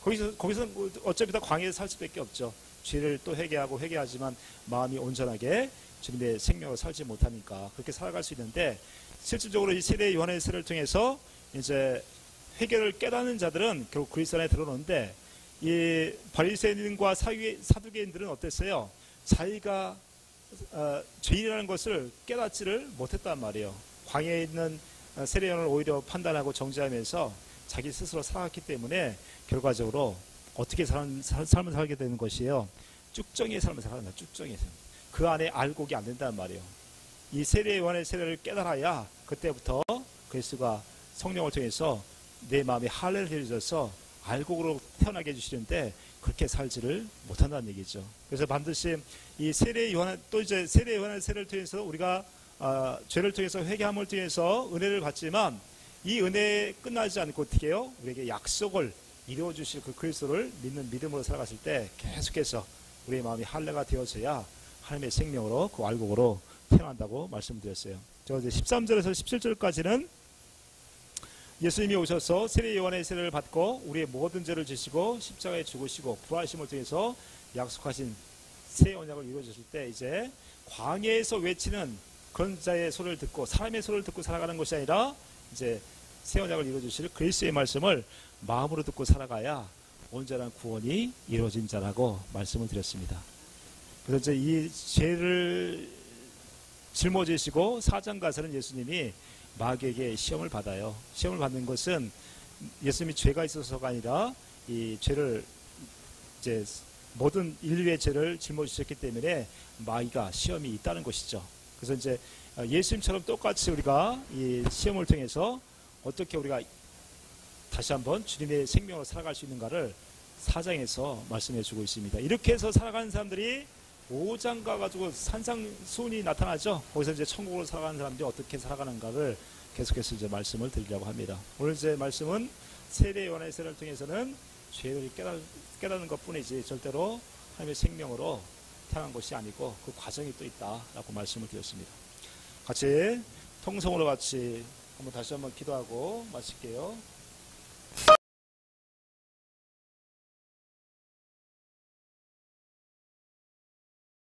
거기서 어차피 다 광야에서 살 수밖에 없죠. 죄를 또 회개하지만 마음이 온전하게 주님의 생명으로 살지 못하니까 그렇게 살아갈 수 있는데, 실질적으로 이 세례 요한의 세례를 통해서 이제 회개를 깨닫는 자들은 결국 그리스도 안에 들어오는데, 이 바리새인과 사두개인들은 어땠어요? 자기가 죄인이라는 것을 깨닫지를 못했단 말이에요. 광야에 있는 세례 요한을 오히려 판단하고 정죄하면서 자기 스스로 살아갔기 때문에 결과적으로 어떻게 삶을 살게 되는 것이에요? 쭉정이의 삶을 살아간다. 쭉정이의 삶. 그 안에 알곡이 안 된다는 말이에요. 이 세례 요한의 세례를 깨달아야 그때부터 그리스도가 성령을 통해서 내 마음에 할례를 해주셔서 알곡으로 태어나게 해주시는데 그렇게 살지를 못한다는 얘기죠. 그래서 반드시 이 세례 요한, 또 이제 세례 요한의 세례를 통해서 우리가 죄를 통해서 회개함을 통해서 은혜를 받지만 이 은혜에 끝나지 않고 어떻게 해요? 우리에게 약속을 이루어 주실 그 그리스도를 믿는 믿음으로 살아갔을 때 계속해서 우리의 마음이 할례가 되어져야 하나님의 생명으로 그 알곡으로 태어난다고 말씀드렸어요. 저 이제 13절에서 17절까지는 예수님이 오셔서 세례 요한의 세례를 받고 우리의 모든 죄를 지시고 십자가에 죽으시고 부활하심을 통해서 약속하신 새 언약을 이루어 주실 때 이제 광야에서 외치는 그런 자의 소리를 듣고 사람의 소리를 듣고 살아가는 것이 아니라 이제 새 언약을 이루어 주실 그리스도의 말씀을 마음으로 듣고 살아가야 온전한 구원이 이루어진 자라고 말씀을 드렸습니다. 그래서 이제 이 죄를 짊어지시고 사장 가서는 예수님이 마귀에게 시험을 받아요. 시험을 받는 것은 예수님이 죄가 있어서가 아니라 이 죄를 이제 모든 인류의 죄를 짊어지셨기 때문에 마귀가 시험이 있다는 것이죠. 그래서 이제 예수님처럼 똑같이 우리가 이 시험을 통해서 어떻게 우리가 다시 한번 주님의 생명으로 살아갈 수 있는가를 4장에서 말씀해 주고 있습니다. 이렇게 해서 살아가는 사람들이 5장 가가지고 산상수훈이 나타나죠. 거기서 이제 천국으로 살아가는 사람들이 어떻게 살아가는가를 계속해서 이제 말씀을 드리려고 합니다. 오늘 제 말씀은 세례 요한의 세례를 통해서는 죄를 깨닫는 것 뿐이지 절대로 하나님의 생명으로 태어난 것이 아니고 그 과정이 또 있다라고 말씀을 드렸습니다. 같이 통성으로 같이 다시 한번 기도하고 마칠게요.